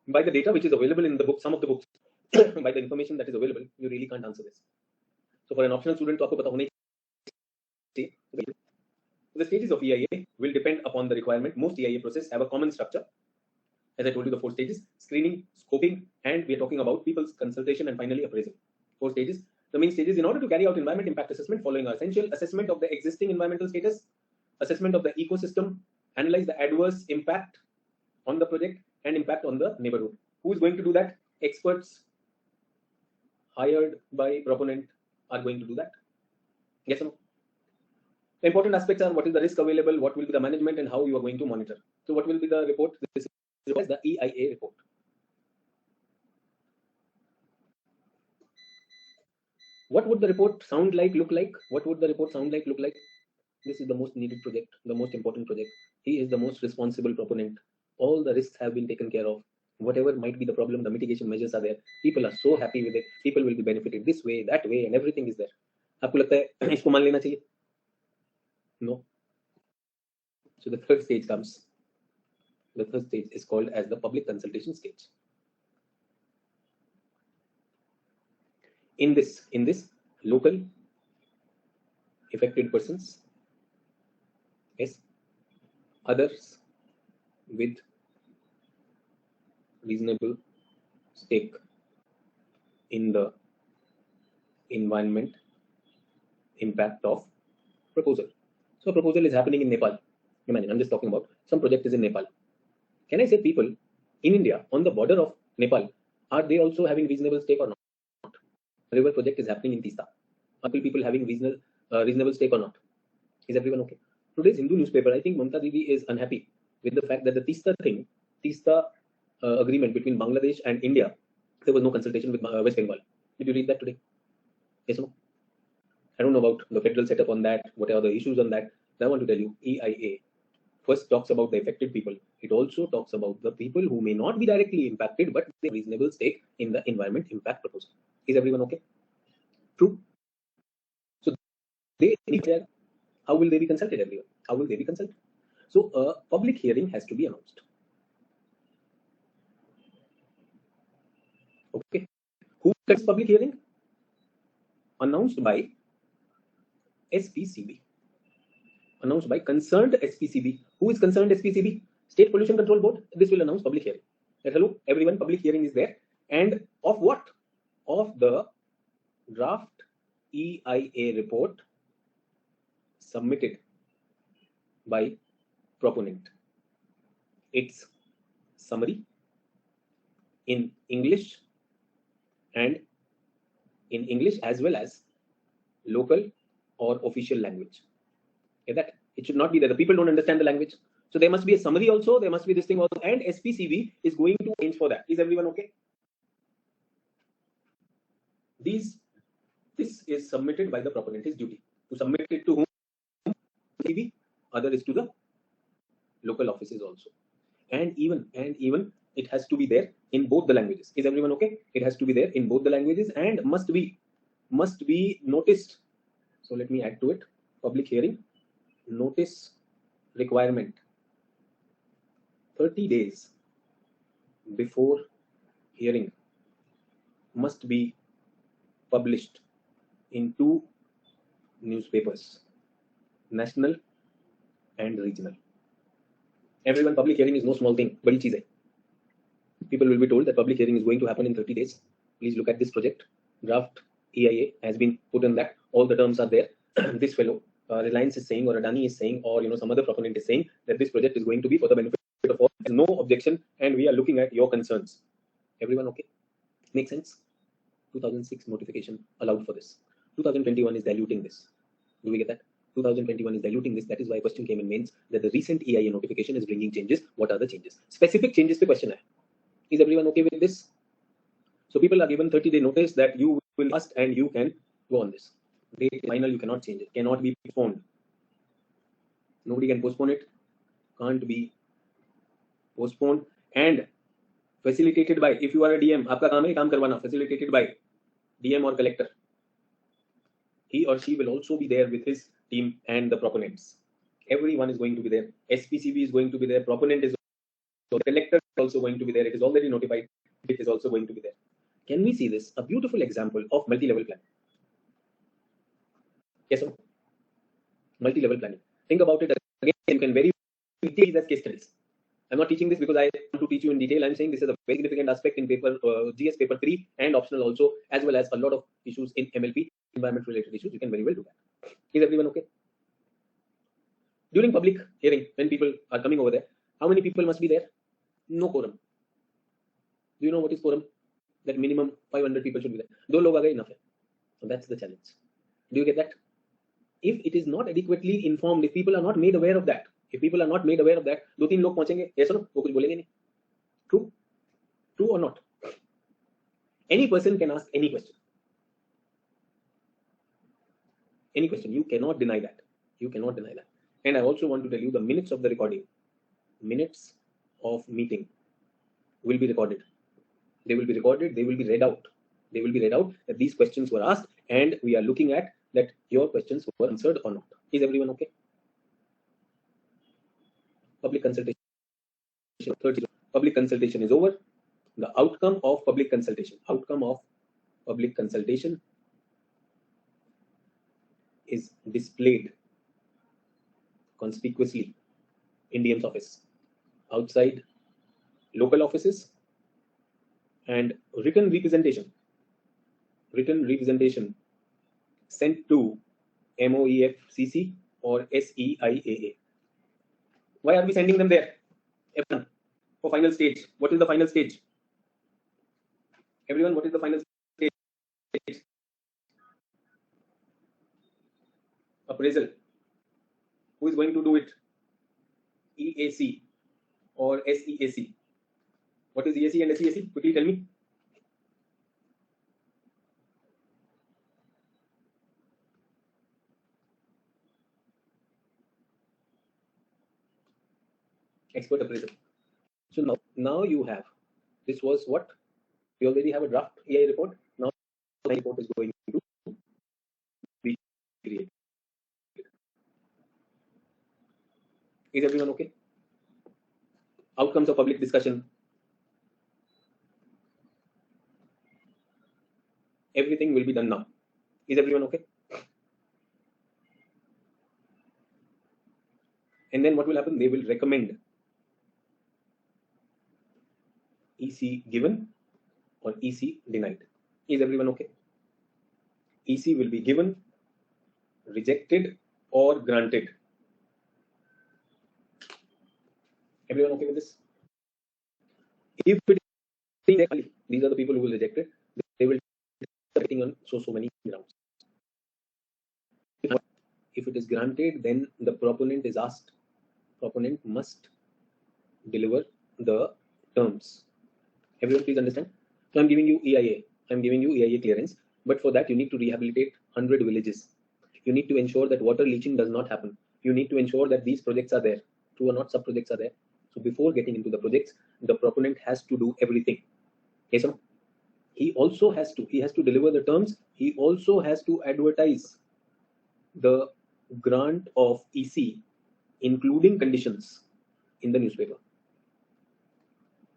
by the data which is available in the book, some of the books, by the information that is available, you really can't answer this. So for an optional student, to आपको पता होना चाहिए. The stages of EIA will depend upon the requirement. Most EIA processes have a common structure. As I told you, the 4 stages: screening, scoping, and we are talking about people's consultation and finally appraisal. 4 stages. The main stages: in order to carry out environment impact assessment, following are essential: assessment of the existing environmental status, assessment of the ecosystem, analyze the adverse impact on the project and impact on the neighborhood. Who is going to do that? Experts hired by proponent are going to do that. Yes or no? The important aspects are: what is the risk available, what will be the management, and how you are going to monitor. So what will be the report? This is the EIA report. What would the report sound like, look like? What would the report sound like, look like? This is the most needed project, the most important project. He is the most responsible proponent. All the risks have been taken care of. Whatever might be the problem, the mitigation measures are there. People are so happy with it. People will be benefited this way, that way, and everything is there. आपको लगता है इसको मान लेना चाहिए? No. So the third stage comes. The third stage is called as the public consultation stage. In this, local affected persons, yes, others with reasonable stake in the environment impact of proposal. So a proposal is happening in Nepal. Imagine, I'm just talking about some project is in Nepal. Can I say people in India on the border of Nepal, are they also having reasonable stake or not? River project is happening in Tista. Are people having reasonable stake or not? Is everyone okay? Today's Hindu newspaper, I think Mamta Didi is unhappy with the fact that the Tista agreement between Bangladesh and India, there was no consultation with West Bengal. Did you read that today? Yes or no? I don't know about the federal setup on that, what are the issues on that. But I want to tell you, EIA first talks about the affected people. It also talks about the people who may not be directly impacted, but they have reasonable stake in the environment impact proposal. Is everyone okay? True. So they there. How will they be consulted, everyone? How will they be consulted? So a public hearing has to be announced. Okay. Who gets public hearing? Announced by SPCB. Announced by concerned SPCB. Who is concerned SPCB? State Pollution Control Board. This will announce public hearing. Hello, everyone, public hearing is there. And of what? Of the draft EIA report submitted by proponent. Its summary in English and in English as well as local or official language. Okay, that it should not be that the people don't understand the language. So there must be a summary also, there must be this thing also, and SPCB is going to arrange for that. Is everyone okay? This is submitted by the proponent. His duty to submit it to whom? SPCB. Other is to the local offices also, and even it has to be there in both the languages. Is everyone okay? It has to be there in both the languages and must be noticed. So let me add to it. Public hearing notice requirement 30 days before hearing must be published in 2 newspapers, national and regional. Everyone, public hearing is no small thing. Badi cheez hai. People will be told that public hearing is going to happen in 30 days. Please look at this project. Draft EIA has been put in that. All the terms are there. This fellow, Reliance is saying, or Adani is saying, or some other proponent is saying that this project is going to be for the benefit of all. No objection, and we are looking at your concerns. Everyone okay? Makes sense? 2006 notification allowed for this. 2021 is diluting this. Do we get that? 2021 is diluting this. That is why a question came in mains that the recent EIA notification is bringing changes. What are the changes? Specific changes to question. Is everyone okay with this? So people are given 30-day notice that you will ask and you can go on this. Date final, you cannot change it. Cannot be postponed. Nobody can postpone it. Can't be postponed. And facilitated by, if you are a DM, आपका काम है काम करवाना. Facilitated by DM or collector. He or she will also be there with his team and the proponents. Everyone is going to be there. SPCB is going to be there. Proponent is also, the collector is also going to be there. It is already notified. It is also going to be there. Can we see this? A beautiful example of multi-level planning. Yes, sir. Multi-level planning. Think about it again. You can very take these as case studies. I'm not teaching this because I want to teach you in detail. I'm saying this is a very significant aspect in paper GS paper 3 and optional also, as well as a lot of issues in MLP, environment related issues. You can very well do that. Is everyone okay? During public hearing, when people are coming over there, how many people must be there? No quorum. Do you know what is quorum? That minimum 500 people should be there. 2 log aa gaye, enough. So that's the challenge. Do you get that? If it is not adequately informed, if people are not made aware of that, if people are not made aware of that, 2-3 log पहुंचेंगे, yes or no? वो कुछ बोलेंगे नहीं. True? True or not? Any person can ask any question. Any question. You cannot deny that. You cannot deny that. And I also want to tell you the minutes of the recording, minutes of meeting will be recorded. They will be recorded. They will be read out. They will be read out that these questions were asked, and we are looking at that your questions were answered or not. Is everyone okay? Public consultation. Public consultation is over. The outcome of public consultation. Outcome of public consultation is displayed conspicuously in DM's office, outside local offices, and written representation sent to MOEFCC or SEIAA. Why are we sending them there? Everyone, for final stage. What is the final stage? Everyone, what is the final stage? appraisal. Who is going to do it? EAC or SEAC? What is EAC and SEAC? Quickly tell me. Expert appraisal. So now you have, this was what? We already have a draft EIA report. Now the report is going to be created. Is everyone okay? Outcomes of public discussion. Everything will be done now. Is everyone okay? And then what will happen? They will recommend EC given or EC denied. Is everyone okay? EC will be given, rejected, or granted. Everyone okay with this? If it is, these are the people who will reject it. They will be on so many grounds. If it is granted, then the proponent is asked. Proponent must deliver the terms. Everyone please understand. So I'm giving you EIA. I'm giving you EIA clearance. But for that, you need to rehabilitate 100 villages. You need to ensure that water leaching does not happen. You need to ensure that these projects are there. True or not, sub-projects are there. So before getting into the projects, the proponent has to do everything. Yes or no? He also has to deliver the terms. He also has to advertise the grant of EC, including conditions, in the newspaper.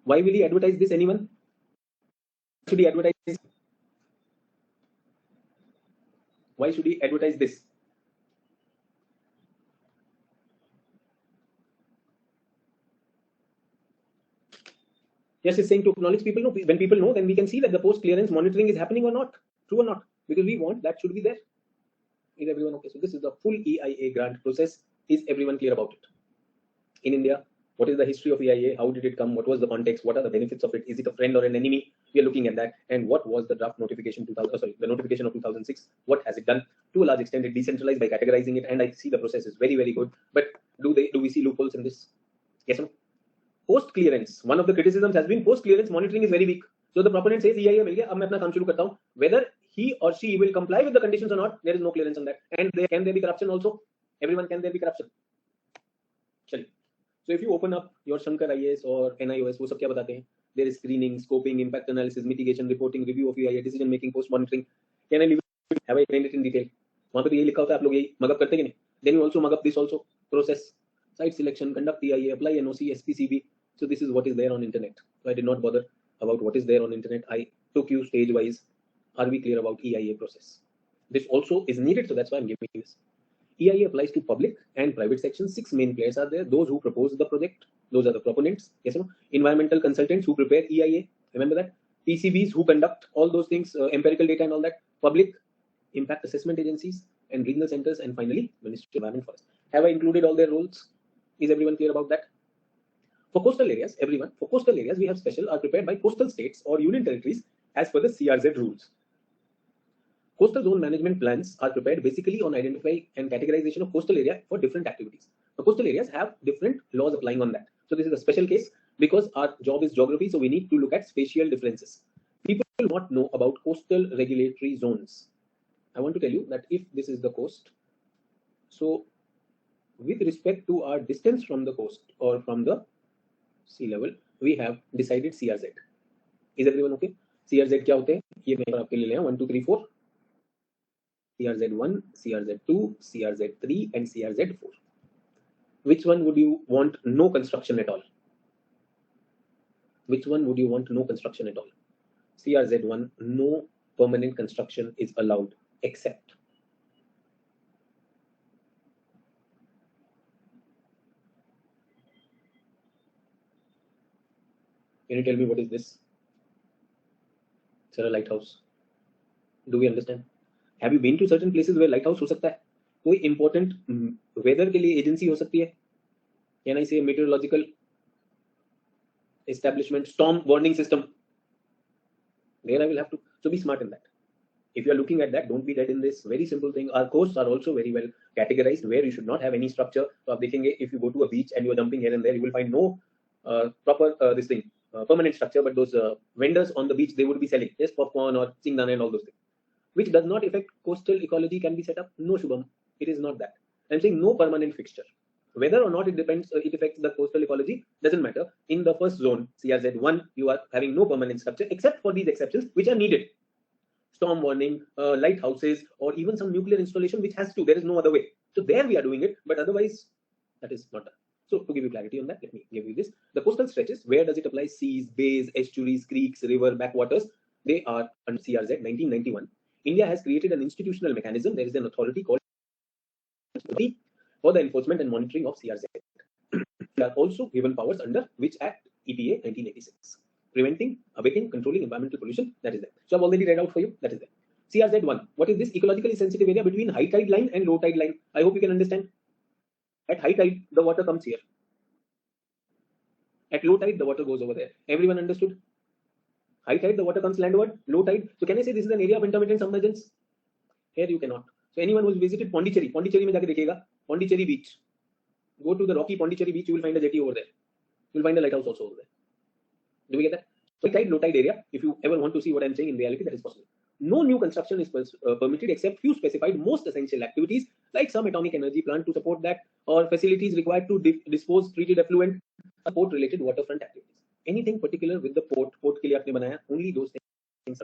Why will he advertise this? Anyone? Should he advertise this? Why should he advertise this? Yes, it's saying to acknowledge people. No, when people know, then we can see that the post clearance monitoring is happening or not. True or not? Because we want that should be there. Is everyone okay? So this is the full EIA grant process. Is everyone clear about it? In India, what is the history of EIA? How did it come? What was the context? What are the benefits of it? Is it a friend or an enemy? We are looking at that. And what was the draft notification the notification of 2006? What has it done? To a large extent, it decentralized by categorizing it. And I see the process is very, very good. But do we see loopholes in this? Yes or no? Post clearance. One of the criticisms has been post clearance monitoring is very weak. So the proponent says EIA मिल गया, अब मैं अपना काम शुरू करता हूँ. Whether he or she will comply with the conditions or not, there is no clearance on that. And can there be corruption also? Everyone, can there be corruption? चलिए. So if you open up your Shankar IAS or NIOS, वो सब क्या बताते हैं? There is screening, scoping, impact analysis, mitigation, reporting, review of EIA, decision making, post monitoring. Can I leave it? Have I explained it in detail? वहाँ पे तो यही लिखा होता है, आप लोग यही मगअप करते कि नहीं? Then you also mug up this also process, site selection, conduct EIA, apply NOC, SPCB. So this is what is there on internet. So I did not bother about what is there on internet. I took you stage wise. Are we clear about EIA process? This also is needed, so that's why I'm giving this. EIA applies to public and private sections. 6 main players are there. Those who propose the project, those are the proponents. Yes or no? Environmental consultants who prepare EIA. Remember that. PCBs who conduct all those things, empirical data and all that. Public impact assessment agencies and regional centers, and finally Ministry of Environment Forest. Have I included all their roles? Is everyone clear about that? For coastal areas, for coastal areas, we have special are prepared by coastal states or union territories as per the CRZ rules. Coastal zone management plans are prepared basically on identifying and categorization of coastal area for different activities. The coastal areas have different laws applying on that. So this is a special case because our job is geography, so we need to look at spatial differences. People will not know about coastal regulatory zones. I want to tell you that if this is the coast, so with respect to our distance from the coast or from the sea level, we have decided CRZ. Is everyone okay? CRZ क्या होते हैं? ये मैं आपके लिए ले आया 1, 2, 3, 4. CRZ1, CRZ2, CRZ3, and CRZ4. Which one would you want no construction at all? Which one would you want no construction at all? CRZ1, no permanent construction is allowed except. Can you tell me what is this? Sir, a lighthouse. Do we understand? Have you been to certain places where lighthouse हो सकता है? कोई important weather के लिए agency हो सकती है? Can I say meteorological establishment, storm warning system? There I will have to. So be smart in that. If you are looking at that, don't be dead in this. Very simple thing. Our coasts are also very well categorized where you should not have any structure. So if you go to a beach and you are jumping here and there, you will find no proper permanent structure. But those vendors on the beach, they would be selling popcorn or chingdana and all those things, which does not affect coastal ecology. Can be set up. No, Shubham, it is not that. I'm saying no permanent fixture. Whether or not it depends, it affects the coastal ecology doesn't matter. In the first zone, CRZ1, you are having no permanent structure except for these exceptions which are needed. Storm warning, lighthouses, or even some nuclear installation which has to. There is no other way. So there we are doing it, but otherwise that is not done. So to give you clarity on that, let me give you this. The coastal stretches, where does it apply? Seas, bays, estuaries, creeks, river, backwaters. They are under CRZ 1991. India has created an institutional mechanism. There is an authority called for the enforcement and monitoring of CRZ. They are also given powers under which Act? EPA 1986. Preventing, abating, controlling environmental pollution. That is there. So I've already read out for you. That is there. CRZ1. What is this? Ecologically sensitive area between high tide line and low tide line. I hope you can understand. At high tide, the water comes here. At low tide, the water goes over there. Everyone understood? High tide, the water comes landward. Low tide. So can I say this is an area of intermittent submergence? Here you cannot. So anyone who's visited Pondicherry में जाके देखिएगा, Pondicherry beach. Go to the rocky Pondicherry beach, you will find a jetty over there. You will find a lighthouse also over there. Do we get that? So high tide, low tide area. If you ever want to see what I'm saying, in reality, that is possible. No new construction is permitted except few specified most essential activities like some atomic energy plant to support that, or facilities required to dispose treated effluent, port related waterfront activities. Anything particular with the port ke liye aapne banaya, only those things.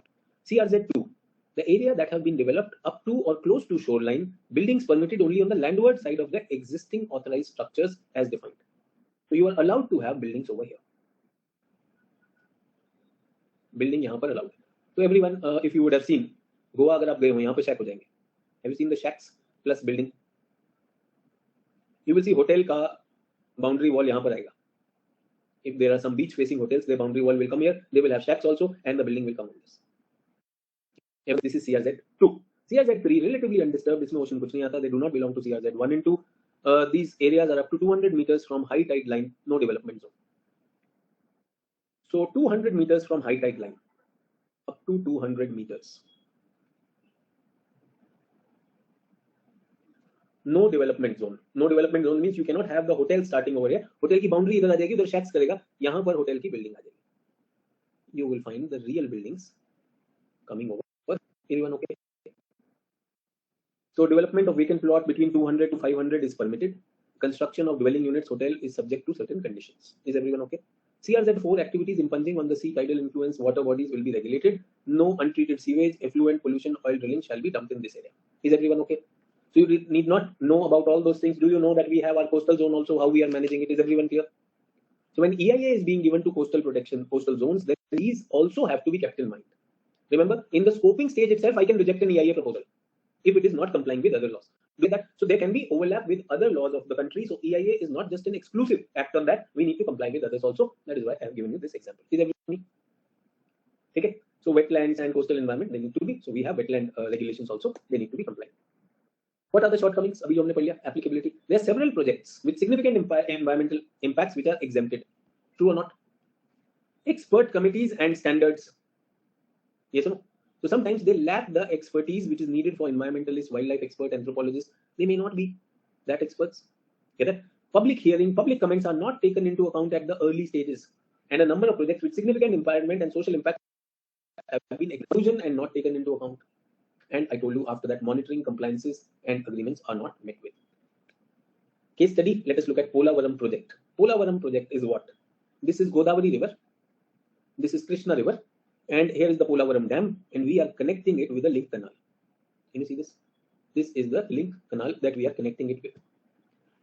CRZ2. The area that have been developed up to or close to shoreline, buildings permitted only on the landward side of the existing authorized structures as defined. So you are allowed to have buildings over here. Building यहाँ पर allowed. So everyone, if you would have seen, Goa अगर आप गए हो यहाँ पे shack हो जाएंगे. Have you seen the shacks plus building? You will see hotel का boundary wall यहाँ पर आएगा. If there are some beach facing hotels, their boundary wall will come here. They will have shacks also, and the building will come on this. This is CRZ2. CRZ3 relatively undisturbed. इसमें ocean कुछ नहीं आता. They do not belong to CRZ1 and 2. These areas are up to 200 meters from high tide line. No development zone. So 200 meters from high tide line, up to 200 meters. No development zone. No development zone means you cannot have the hotel starting over here. Hotel की boundary इधर आ जाएगी, उधर shacks करेगा. यहाँ पर hotel की building आ जाएगी. You will find the real buildings coming over. Everyone okay? So development of vacant plot between 200 to 500 is permitted. Construction of dwelling units hotel is subject to certain conditions. Is everyone okay? CRZ4 activities impinging on the sea tidal influence water bodies will be regulated. No untreated sewage, effluent, pollution, oil drilling shall be dumped in this area. Is everyone okay? So you need not know about all those things. Do you know that we have our coastal zone also, how we are managing it? Is everyone clear? So when EIA is being given to coastal protection, coastal zones, then these also have to be kept in mind. Remember, in the scoping stage itself, I can reject an EIA proposal if it is not complying with other laws. So there can be overlap with other laws of the country. So EIA is not just an exclusive act on that. We need to comply with others also. That is why I have given you this example. Is everyone okay? So wetlands and coastal environment, they need to be. So we have wetland regulations also. They need to be compliant. What are the shortcomings? Abhi humne padh liya. Applicability. There are several projects with significant environmental impacts which are exempted. True or not? Expert committees and standards. Yes or no? So sometimes they lack the expertise which is needed for environmentalists, wildlife expert, anthropologists. They may not be that experts. Get that? Public hearing, public comments are not taken into account at the early stages. And a number of projects with significant environment and social impact have been exclusion and not taken into account. And I told you after that, monitoring, compliances, and agreements are not met with. Case study, let us look at Polavaram project. Polavaram project is what? This is Godavari river. This is Krishna river. And here is the Polavaram Dam, and we are connecting it with a link canal. Can you see this? This is the link canal that we are connecting it with.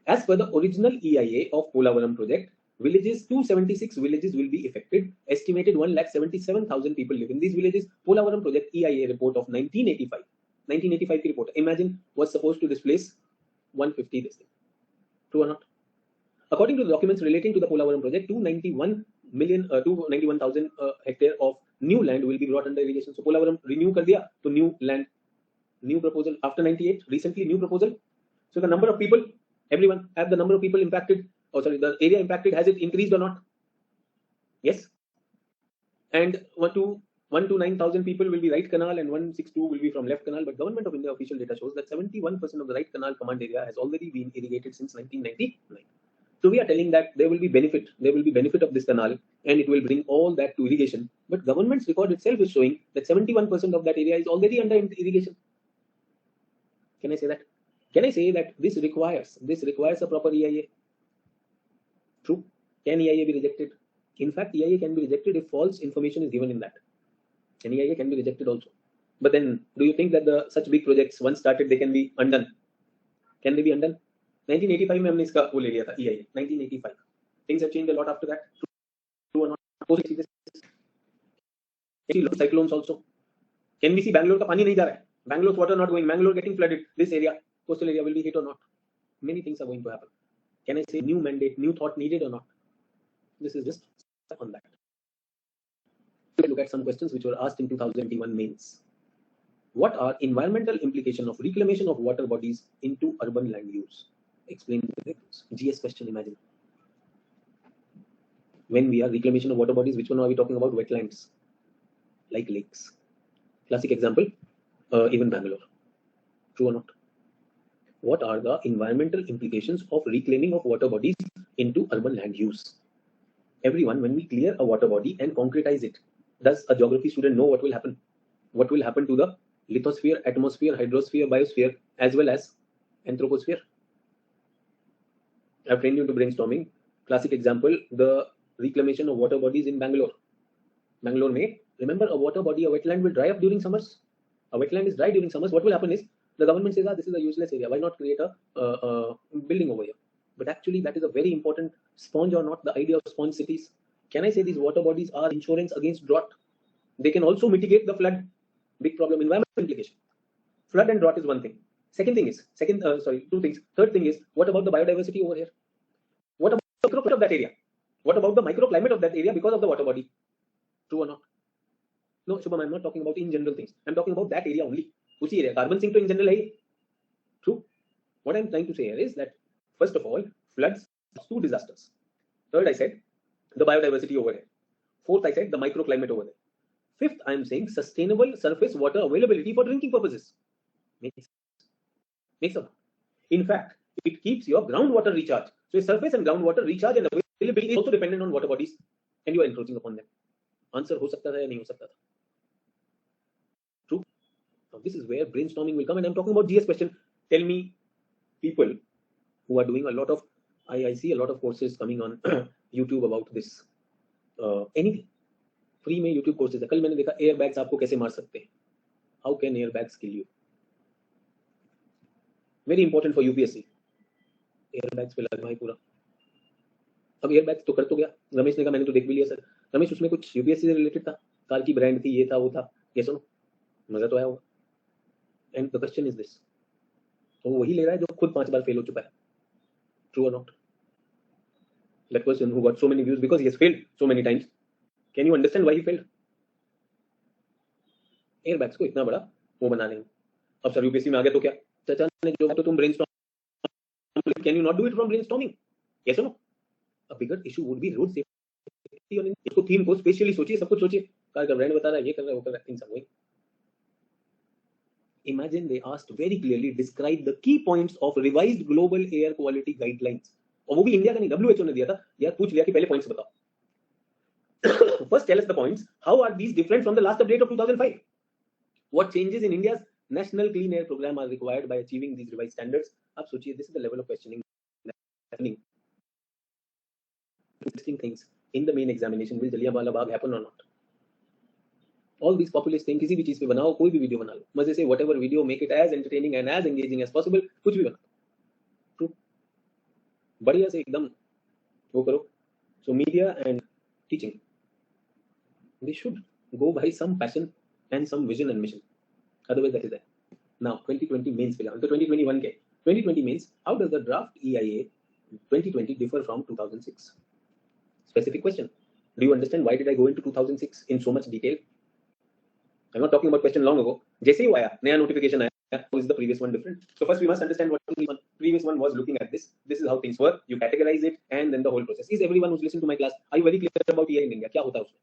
As per the original EIA of Polavaram project, 276 villages will be affected. Estimated 1,77,000 people live in these villages. Polavaram project EIA report of 1985. 1985 report. Imagine was supposed to displace 150 this thing. True or not? According to the documents relating to the Polavaram project, 291,000 hectare of new land will be brought under irrigation. So Polavaram renew kar diya, to new land, new proposal after 98, recently new proposal. So the number of people, everyone have the number of people impacted. Oh, sorry, the area impacted, has it increased or not? Yes. And 1 1 to 9,000 people will be right canal and 162 will be from left canal. But Government of India official data shows that 71% of the right canal command area has already been irrigated since 1999. So we are telling that there will be benefit of this canal and it will bring all that to irrigation. But government's record itself is showing that 71% of that area is already under irrigation. Can I say that? Can I say that this requires a proper EIA? True. Can EIA be rejected? In fact, EIA can be rejected if false information is given in that. And EIA can be rejected also. But then, do you think that such big projects, once started, they can be undone? Can they be undone? 1985 में हमने इसका वो ले लिया था EIA. 1985. Things have changed a lot after that. True or not? Cyclones also. Can we see Bangalore का पानी नहीं जा रहा है? Bangalore's water not going. Bangalore getting flooded. This area, coastal area, will be hit or not? Many things are going to happen. Can I say new mandate, new thought needed or not? This is just on that. We'll look at some questions which were asked in 2021 mains. What are environmental implications of reclamation of water bodies into urban land use? Explain the difference. GS question, imagine. When we are reclamation of water bodies, which one are we talking about? Wetlands, like lakes. Classic example, even Bangalore. True or not? What are the environmental implications of reclaiming of water bodies into urban land use? Everyone, when we clear a water body and concretize it, does a geography student know what will happen? What will happen to the lithosphere, atmosphere, hydrosphere, biosphere, as well as anthroposphere? I've trained you to brainstorming. Classic example, the reclamation of water bodies in Bangalore. Bangalore may, remember, a water body, a wetland will dry up during summers. A wetland is dry during summers. What will happen is, the government says, this is a useless area. Why not create a building over here? But actually, that is a very important sponge or not, the idea of sponge cities. Can I say these water bodies are insurance against drought? They can also mitigate the flood. Big problem, environmental implication. Flood and drought is one thing. Two things. Third thing is, what about the biodiversity over here? What about the microclimate of that area? What about the microclimate of that area because of the water body? True or not? No, Shubham, I'm not talking about in general things. I'm talking about that area only. Usi area. Carbon sink to in general hai. True. What I'm trying to say here is that, first of all, floods are two disasters. Third, I said the biodiversity over here. Fourth, I said the microclimate over there. Fifth, I'm saying sustainable surface water availability for drinking purposes. Makes sense. In fact, it keeps your groundwater recharge. So surface and groundwater recharge and availability is also dependent on water bodies, and you are encroaching upon them. Answer ho sakta tha ya nahi ho sakta tha. True. Now this is where brainstorming will come, and I'm talking about GS question. Tell me, people who are doing a lot of, I see a lot of courses coming on YouTube about this. Anything. Free में YouTube courses है. कल मैंने देखा airbags आपको कैसे मार सकते हैं. How can airbags kill you? Very important for UPSC. Airbags पे लगा है पूरा. अब airbags तो कर तो गया. रमेश ने कहा मैंने तो देख भी लिया सर. रमेश उसमें कुछ UPSC से रिलेटेड था. कार की ब्रांड थी, ये था, वो था. ये सुनो. मजा तो आया होगा. And the question is this. तो वही ले रहा है जो खुद 5 बार फेल हो चुका है. True or not? That person who got so many views because he has failed so many times. Can you understand why he failed? Airbags को इतना बड़ा वो बना रहे हैं. अब सर यूपीएससी में आ गया तो क्या? चाचा ने जो तो तुम brainstorm. Can you not do it from brainstorming? Yes or no? A bigger issue would be road safety. और इसको थीम को स्पेशली सोचिए, सब कुछ सोचिए. कार का ब्रांड बता रहा है, ये कर रहा है, वो कर रहा है. Things are going. Imagine they asked very clearly, describe the key points of revised global air quality guidelines. और वो भी इंडिया का नहीं, WHO ने दिया था. यार पूछ लिया कि पहले पॉइंट्स बताओ. First, tell us the points. How are these different from the last update of 2005? What changes in India's National Clean Air Program are required by achieving these revised standards? आप सोचिए, this is the level of questioning happening. Interesting things in the main examination. Will Jallianwala Bagh happen or not? All these populist things, किसी भी चीज पे बनाओ, कोई भी video बना लो, मजे से whatever video, make it as entertaining and as engaging as possible. कुछ भी बना. True. बढ़िया से एकदम वो करो. So media and teaching, they should go by some passion and some vision and mission. Otherwise, that is that. Now, 2020 mains पे जाओ. तो 2021 के 2020 mains. How does the draft EIA 2020 differ from 2006? Specific question. Do you understand why did I go into 2006 in so much detail? I'm not talking about question long ago. जैसे ही वो आया, नया notification आया. How is the previous one different? So first we must understand what the previous one was looking at this. This is how things were. You categorize it and then the whole process. Is everyone who's listening to my class, are you very clear about EIA in India? क्या होता है उसमें?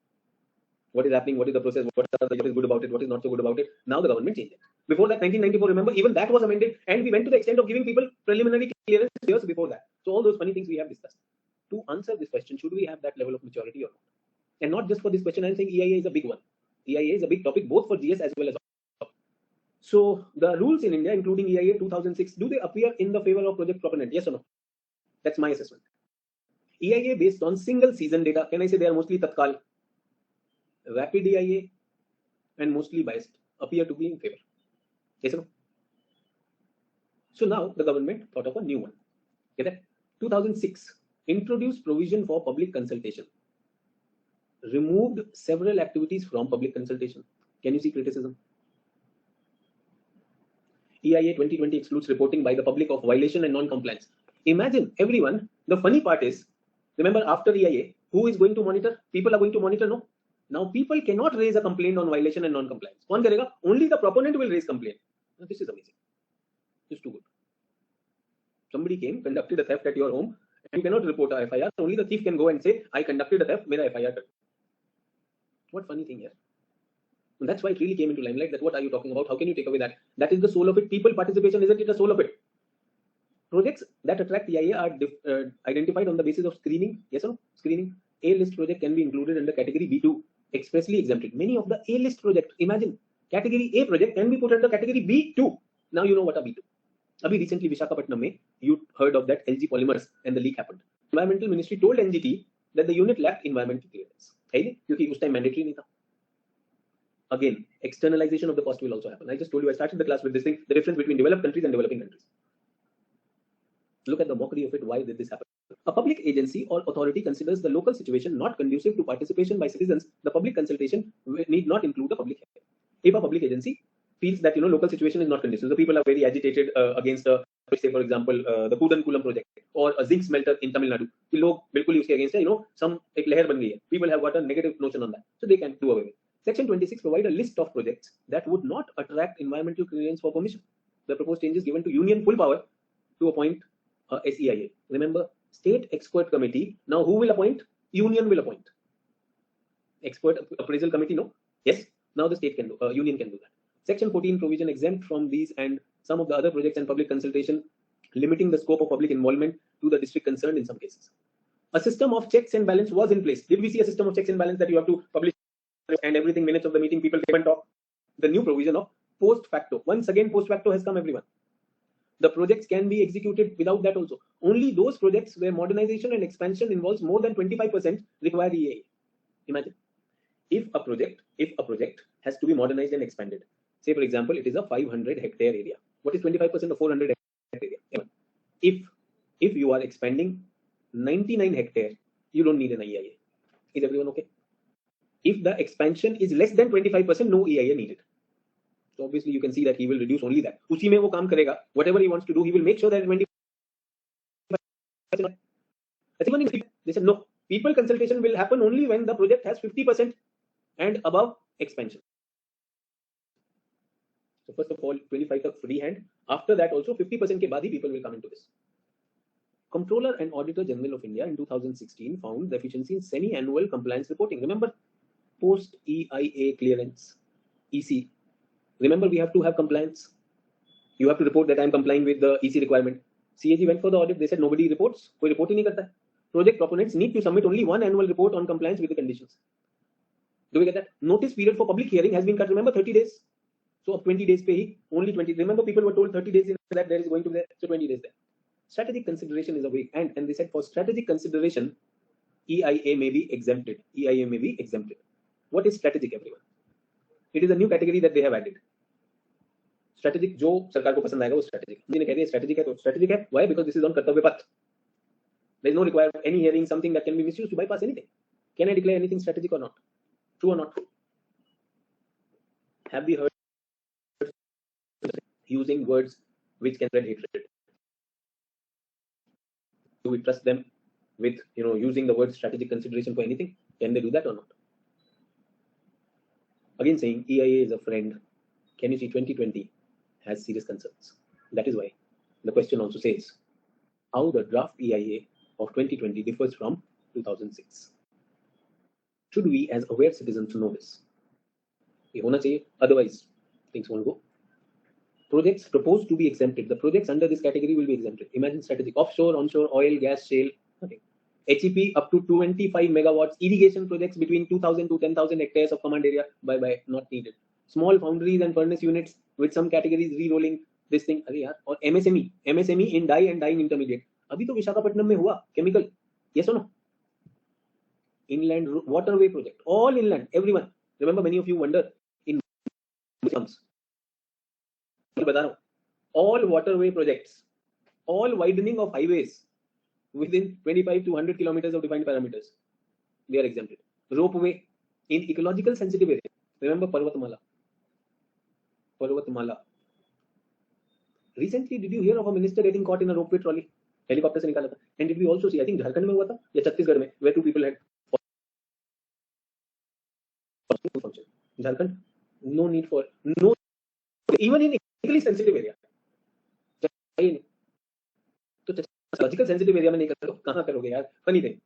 what is happening, what is the process, what is good about it, what is not so good about it. Now the government changed it. Before that, 1994, remember, even that was amended, and we went to the extent of giving people preliminary clearance years before that. So all those funny things we have discussed. To answer this question, should we have that level of maturity or not? And not just for this question, I'm saying EIA is a big one. EIA is a big topic both for GS as well as. So the rules in India, including EIA 2006, do they appear in the favor of project proponent? Yes or no? That's my assessment. EIA based on single season data. Can I say they are mostly Tatkal? Rapid EIA and mostly biased appear to be in favor. Yes or no? So now the government thought of a new one. Get that? 2006 introduced provision for public consultation. Removed several activities from public consultation. Can you see criticism? EIA 2020 excludes reporting by the public of violation and non-compliance. Imagine everyone. The funny part is, remember after EIA, who is going to monitor? People are going to monitor, no? Now people cannot raise a complaint on violation and non-compliance. Kaun karega? Only the proponent will raise complaint. Now, this is amazing. This is too good. Somebody came, conducted a theft at your home, and you cannot report a FIR. Only the thief can go and say, I conducted a theft, mera FIR. What funny thing here? And that's why it really came into limelight that what are you talking about? How can you take away that? That is the soul of it. People participation, isn't it the soul of it? Projects that attract EIA are identified on the basis of screening. Yes or no? Screening. A-list project can be included under category B2, expressly exempted. Many of the A-list project, imagine, category A project can be put under category B2. Now you know what are B2. Abhi recently Visakhapatnam mein, you heard of that LG polymers and the leak happened. Environmental Ministry told NGT that the unit lacked environmental clearance. Because उस time mandatory नहीं था. Again, externalization of the cost will also happen. I just told you, I started the class with this thing, the difference between developed countries and developing countries. Look at the mockery of it. Why did this happen? A public agency or authority considers the local situation not conducive to participation by citizens. The public consultation need not include the public hearing. If a public agency feels that local situation is not conducive, the people are very agitated against say for example the Kudankulam project or a zinc smelter in Tamil Nadu. लोग बिल्कुल ही उसके against है, some एक लहर बन गई है. People have got a negative notion on that, so they can do away with it. Section 26 provide a list of projects that would not attract environmental clearance for permission. The proposed change is given to Union full power to appoint SEIA. Remember, State Expert Committee. Now, who will appoint? Union will appoint. Expert Appraisal Committee, no? Yes. Now the state can do. Union can do that. Section 14 provision exempt from these and some of the other projects and public consultation, limiting the scope of public involvement to the district concerned in some cases. A system of checks and balance was in place. Did we see a system of checks and balance that you have to publish and everything, minutes of the meeting, people came and talk? The new provision of post facto. Once again, post facto has come, everyone. The projects can be executed without that also. Only those projects where modernization and expansion involves more than 25% require EA. Imagine if a project has to be modernized and expanded. Say for example, it is a 500 hectare area. What is 25% of 400 hectare area? If you are expanding 99 hectares, you don't need an EIA. Is everyone okay? If the expansion is less than 25%, no EIA needed. So obviously you can see that he will reduce only that. उसी में वो काम करेगा. Whatever he wants to do, he will make sure that 25%. They said no. People consultation will happen only when the project has 50% and above expansion. So first of all, 25 tak free hand. After that also 50% के बाद ही people will come into this. Comptroller and Auditor General of India in 2016 found deficiency in semi-annual compliance reporting. Remember, post EIA clearance, EC. Remember, we have to have compliance. You have to report that I am complying with the EC requirement. CAG went for the audit. They said nobody reports. कोई report ही नहीं करता. Project proponents need to submit only one annual report on compliance with the conditions. Do we get that? Notice period for public hearing has been cut. Remember, 30 days. So of 20 days, pay only 20. Remember, people were told 30 days in that there is going to be there. So 20 days there. Strategic consideration is a way, and they said for strategic consideration, EIA may be exempted. EIA may be exempted. What is strategic, everyone? It is a new category that they have added. Strategic, जो सरकार को पसंद आएगा वो strategic. मुझे कह रही है strategic है तो strategic है. Why? Because this is on कर्तव्य पथ. There is no required any hearing, something that can be misused to bypass anything. Can I declare anything strategic or not? True or not true? Have we heard using words which can spread hatred? Do we trust them with using the word strategic consideration for anything? Can they do that or not? Again saying EIA is a friend. Can you see 2020 has serious concerns? That is why the question also says how the draft EIA of 2020 differs from 2006. Should we as aware citizens know this? ये होना चाहिए, otherwise things won't go. Projects proposed to be exempted. The projects under this category will be exempted. Imagine strategic offshore, onshore, oil, gas, shale, nothing. HEP up to 25 megawatts. Irrigation projects between 2,000 to 10,000 hectares of command area. Bye, not needed. Small foundries and furnace units with some categories re-rolling this thing. अरे यार, और MSME in dye and dyeing intermediate. अभी तो विशाखापट्टनम में हुआ chemical. Yes or no? Inland waterway project. All inland. Everyone. Remember, many of you wonder in comes. बता रहा हूँ, all waterway projects, all widening of highways within 25 to 100 kilometers of defined parameters, they are exempted. Ropeway in ecological sensitive area. Remember Parvatmala. Recently, did you hear of a minister getting caught in a ropeway trolley? Helicopter से निकाला था. And did we also see? I think Jharkhand में हुआ था या छत्तीसगढ़ में, where two people had. Jharkhand, no need for no, even in ecologically sensitive area. तो ecological sensitive area में नहीं करो, कहाँ करोगे यार? Funny thing.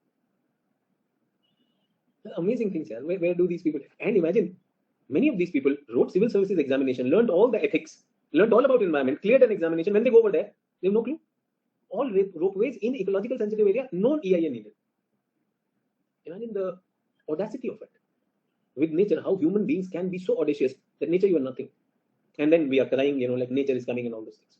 Amazing things, yaar. Where do these people? And imagine, many of these people wrote civil services examination, learned all the ethics, learned all about environment, cleared an examination. When they go over there, they have no clue. All ropeways in ecological sensitive area, no EIA needed. Imagine the audacity of it. With nature, how human beings can be so audacious that nature, you are nothing. And then we are crying, like nature is coming and all those things.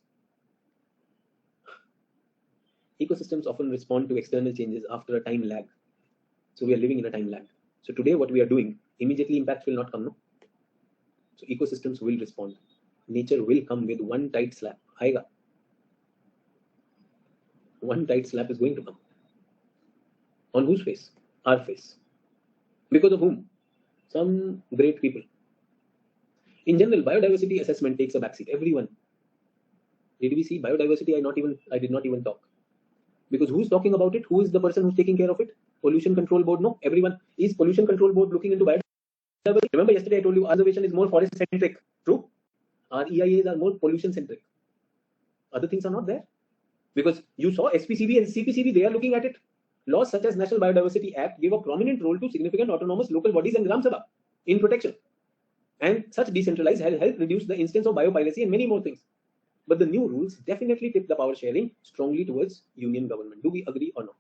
Ecosystems often respond to external changes after a time lag. So we are living in a time lag. So today what we are doing, immediately impacts will not come, no? So ecosystems will respond. Nature will come with one tight slap. Aega. One tight slap is going to come. On whose face? Our face. Because of whom? Some great people. In general, biodiversity assessment takes a backseat. Everyone. Did we see biodiversity? I did not even talk. Because who's talking about it? Who is the person who's taking care of it? Pollution Control Board? No, everyone. Is Pollution Control Board looking into biodiversity? Remember yesterday I told you conservation is more forest centric. True? Our EIAs are more pollution centric. Other things are not there. Because you saw SPCB and CPCB, they are looking at it. Laws such as National Biodiversity Act give a prominent role to significant autonomous local bodies and Gram Sabha in protection. And such decentralized help reduce the instance of biopiracy and many more things. But the new rules definitely tip the power sharing strongly towards union government. Do we agree or not?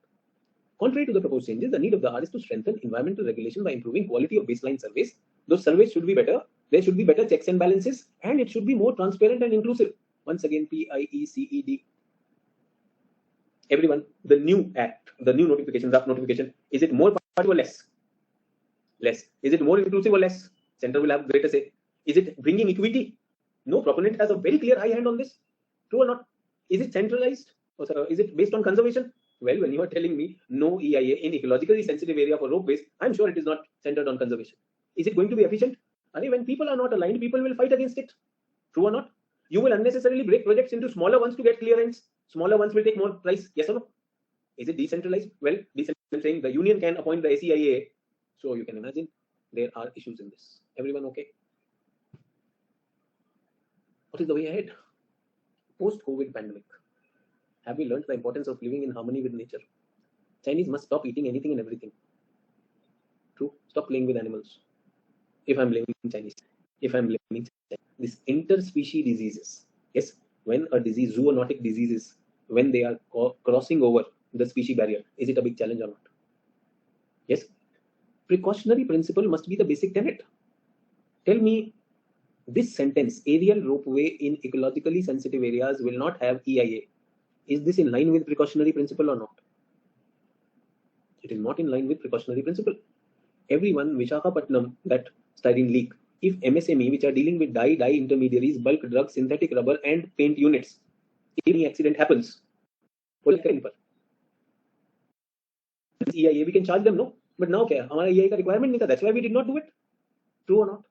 Contrary to the proposed changes, the need of the hour is to strengthen environmental regulation by improving quality of baseline surveys. Those surveys should be better. There should be better checks and balances, and it should be more transparent and inclusive. Once again, PIECED. Everyone, the new act, the new notification, draft notification, is it more powerful or less? Less. Is it more inclusive or less? Center will have greater say. Is it bringing equity? No proponent has a very clear high hand on this. True or not? Is it centralized? Or is it based on conservation? Well, when you are telling me no EIA in ecologically sensitive area for ropeways, I'm sure it is not centered on conservation. Is it going to be efficient? I mean, when people are not aligned, people will fight against it. True or not? You will unnecessarily break projects into smaller ones to get clearance. Smaller ones will take more price. Yes or no? Is it decentralized? Well, decentralized saying the union can appoint the SEIA. So you can imagine there are issues in this. Everyone okay? What is the way ahead? Post-COVID pandemic. Have we learned the importance of living in harmony with nature? Chinese must stop eating anything and everything. True. Stop playing with animals. If I'm blaming Chinese. This interspecies diseases. Yes, when a disease, zoonotic diseases, when they are crossing over the species barrier, is it a big challenge or not? Yes. Precautionary principle must be the basic tenet. Tell me, this sentence, aerial ropeway in ecologically sensitive areas will not have EIA. Is this in line with precautionary principle or not? It is not in line with precautionary principle. Everyone, Visakhapatnam, that styrene leak, if MSME, which are dealing with dye intermediaries, bulk drugs, synthetic rubber and paint units, if any accident happens, EIA, we can charge them, no? But now kya? Hamara EIA ka requirement nahi tha. That's why we did not do it. True or not?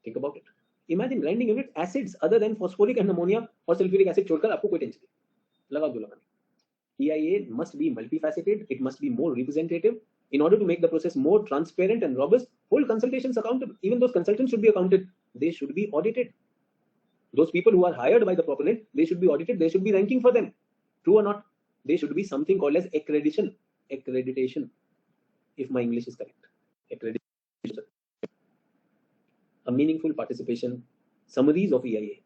Think about it. Imagine grinding unit acids other than phosphoric and ammonia or sulfuric acid छोड़कर आपको कोई tension नहीं. लगा दो लगाने. EIA must be multifaceted. It must be more representative. In order to make the process more transparent and robust, hold consultations accountable. Even those consultants should be accounted. They should be audited. Those people who are hired by the proponent, they should be audited. There should be ranking for them. True or not? There should be something called as accreditation. If my English is correct. Accreditation. A meaningful participation summaries of EIA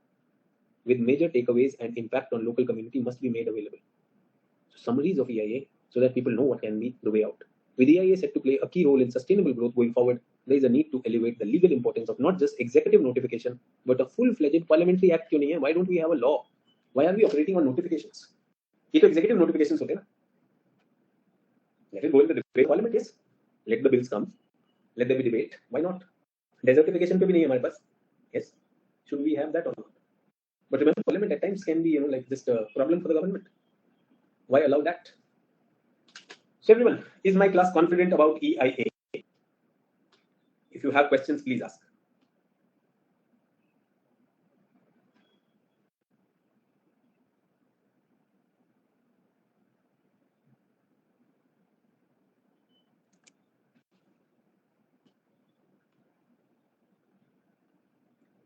with major takeaways and impact on local community must be made available. So summaries of EIA so that people know what can be the way out. With EIA set to play a key role in sustainable growth going forward, there is a need to elevate the legal importance of not just executive notification, but a full-fledged parliamentary act. क्यों नहीं है? Why don't we have a law? Why are we operating on notifications? ये तो executive notifications होते हैं ना? Let it go in the debate parliament, yes. Let the bills come. Let there be debate. Why not? Desertification पे भी नहीं है हमारे पास. Yes. Should we have that or not? But remember, parliament at times can be, like just a problem for the government. Why allow that? So everyone, is my class confident about EIA? If you have questions, please ask.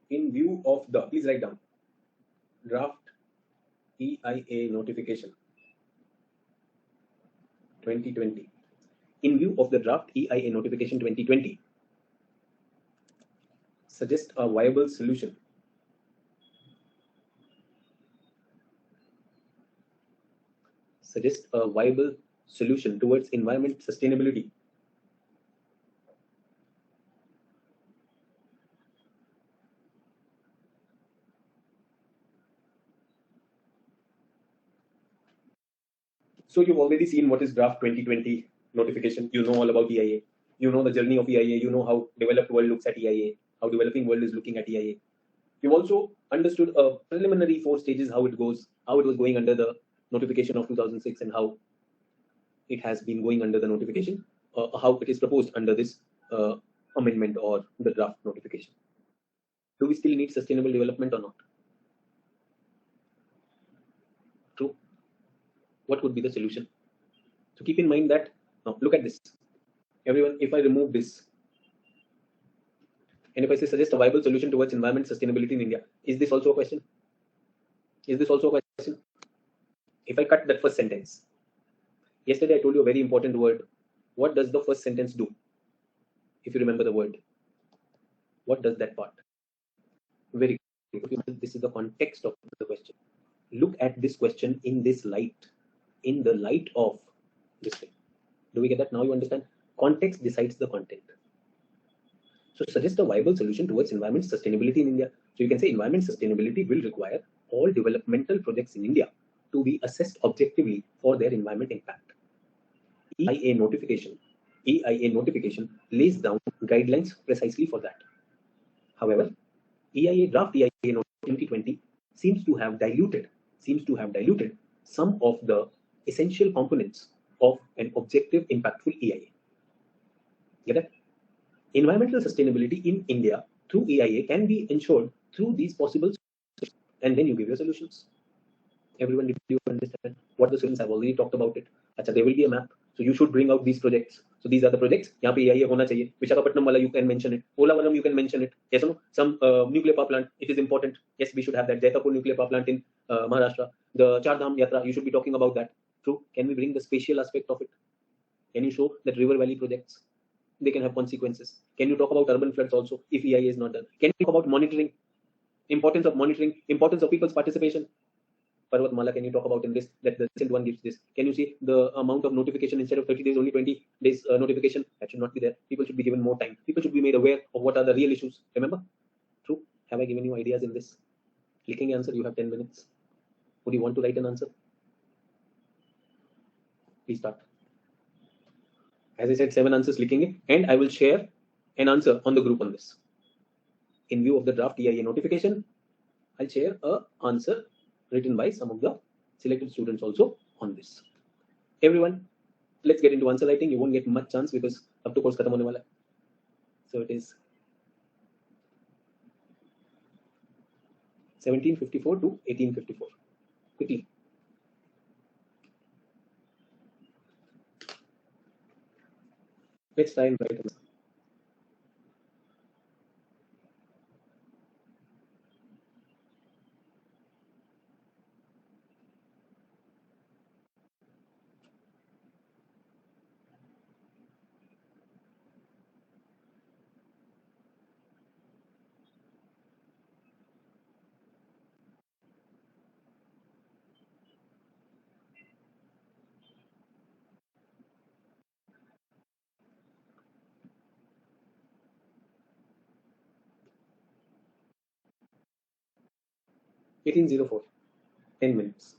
In view of the, please write down, draft EIA notification 2020. In view of the draft EIA notification 2020, suggest a viable solution. Suggest a viable solution towards environment sustainability. So you've already seen what is draft 2020 notification. You know all about EIA. You know the journey of EIA. You know how developed world looks at EIA, how developing world is looking at EIA. You've also understood a preliminary 4 stages, how it goes, how it was going under the notification of 2006 and how it has been going under the notification, how it is proposed under this amendment or the draft notification. Do we still need sustainable development or not? True. What would be the solution? So keep in mind that, now look at this. Everyone, if I remove this, and if I say suggest a viable solution towards environment sustainability in India, is this also a question? Is this also a question? If I cut that first sentence, yesterday I told you a very important word. What does the first sentence do? If you remember the word, what does that part? Very good. This is the context of the question. Look at this question in this light, in the light of this thing. Do we get that? Now you understand? Context decides the content. So suggest a viable solution towards environment sustainability in India. So you can say environment sustainability will require all developmental projects in India to be assessed objectively for their environment impact. EIA notification lays down guidelines precisely for that. However, draft EIA 2020 seems to have diluted some of the essential components of an objective, impactful EIA. Get that? Environmental sustainability in India through EIA can be ensured through these possible solutions, and then you give your solutions. Everyone, did you understand what the solutions? I've already talked about it. Achha, there will be a map. So you should bring out these projects. So these are the projects. यहाँ पे EIA होना चाहिए. Visakhapatnam wala, you can mention it. Polavaram, you can mention it. Yes or no? Some nuclear power plant. It is important. Yes, we should have that. Jaitapur nuclear power plant in Maharashtra. The Char Dham Yatra. You should be talking about that. True. Can we bring the spatial aspect of it? Can you show that river valley projects? They can have consequences. Can you talk about urban floods also if EIA is not done? Can you talk about monitoring? Importance of monitoring. Importance of people's participation. Parvatmala, can you talk about in this that the recent one gives this? Can you see the amount of notification instead of 30 days, only 20 days notification? That should not be there. People should be given more time. People should be made aware of what are the real issues. Remember? True. Have I given you ideas in this? Clicking answer, you have 10 minutes. Would you want to write an answer? Please start. As I said, 7 answers clicking it, and I will share an answer on the group on this. In view of the draft EIA notification, I'll share an answer written by some of the selected students also on this. Everyone, let's get into answer writing. You won't get much chance because up to course khatam hone wala. So it is 1754 to 1854. Quickly. Let's try and write. 1804. 10 minutes.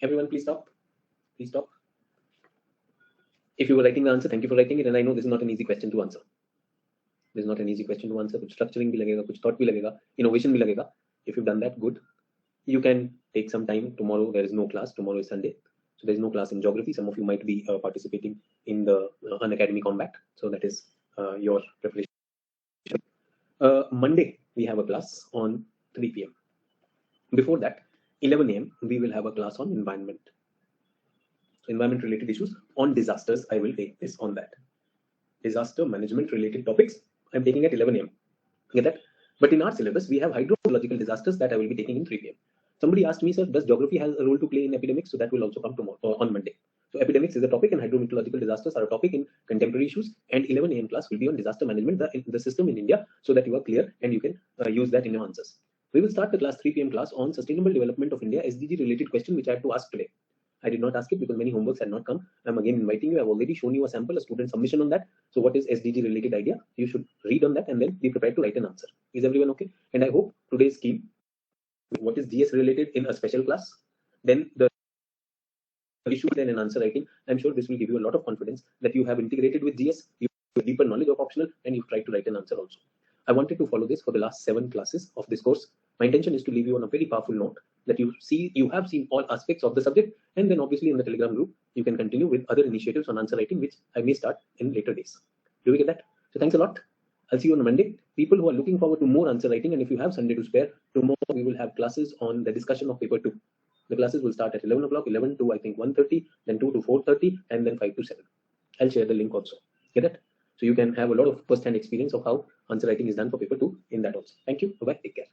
Everyone, please stop. Please stop. If you were writing the answer, thank you for writing it. And I know this is not an easy question to answer. This is not an easy question to answer. कुछ structuring भी लगेगा, कुछ thought भी लगेगा, innovation भी लगेगा. If you've done that, good. You can take some time. Tomorrow there is no class. Tomorrow is Sunday, so there is no class in geography. Some of you might be participating in the Unacademy Combat. So that is your preparation. Monday we have a class on 3 p.m. Before that, 11 a.m. we will have a class on environment. Environment related issues. On disasters, I will take this on that. Disaster management related topics I'm taking at 11 a.m. Get that? But in our syllabus, we have hydrological disasters that I will be taking in 3 p.m. Somebody asked me, sir, does geography have a role to play in epidemics? So that will also come tomorrow on Monday. So epidemics is a topic and hydrometeorological disasters are a topic in contemporary issues. And 11 a.m. class will be on disaster management, the system in India, so that you are clear and you can use that in your answers. We will start the class 3 p.m. class on sustainable development of India, SDG related question, which I had to ask today. I did not ask it because many homeworks had not come. I'm again inviting you. I've already shown you a sample, a student submission on that. So what is SDG related idea? You should read on that and then be prepared to write an answer. Is everyone okay? And I hope today's scheme, what is GS related in a special class, then the issue, then an answer writing. I'm sure this will give you a lot of confidence that you have integrated with GS, you have deeper knowledge of optional, and you've tried to write an answer also. I wanted to follow this for the last 7 classes of this course. My intention is to leave you on a very powerful note that you have seen all aspects of the subject, and then obviously in the Telegram group, you can continue with other initiatives on answer writing, which I may start in later days. Do we get that? So thanks a lot. I'll see you on Monday. People who are looking forward to more answer writing, and if you have Sunday to spare, tomorrow we will have classes on the discussion of paper 2. The classes will start at 11 o'clock, 11 to I think 1:30, then 2 to 4:30, and then 5 to 7. I'll share the link also. Get it? So you can have a lot of first-hand experience of how answer writing is done for paper 2 in that also. Thank you. Bye-bye. Take care.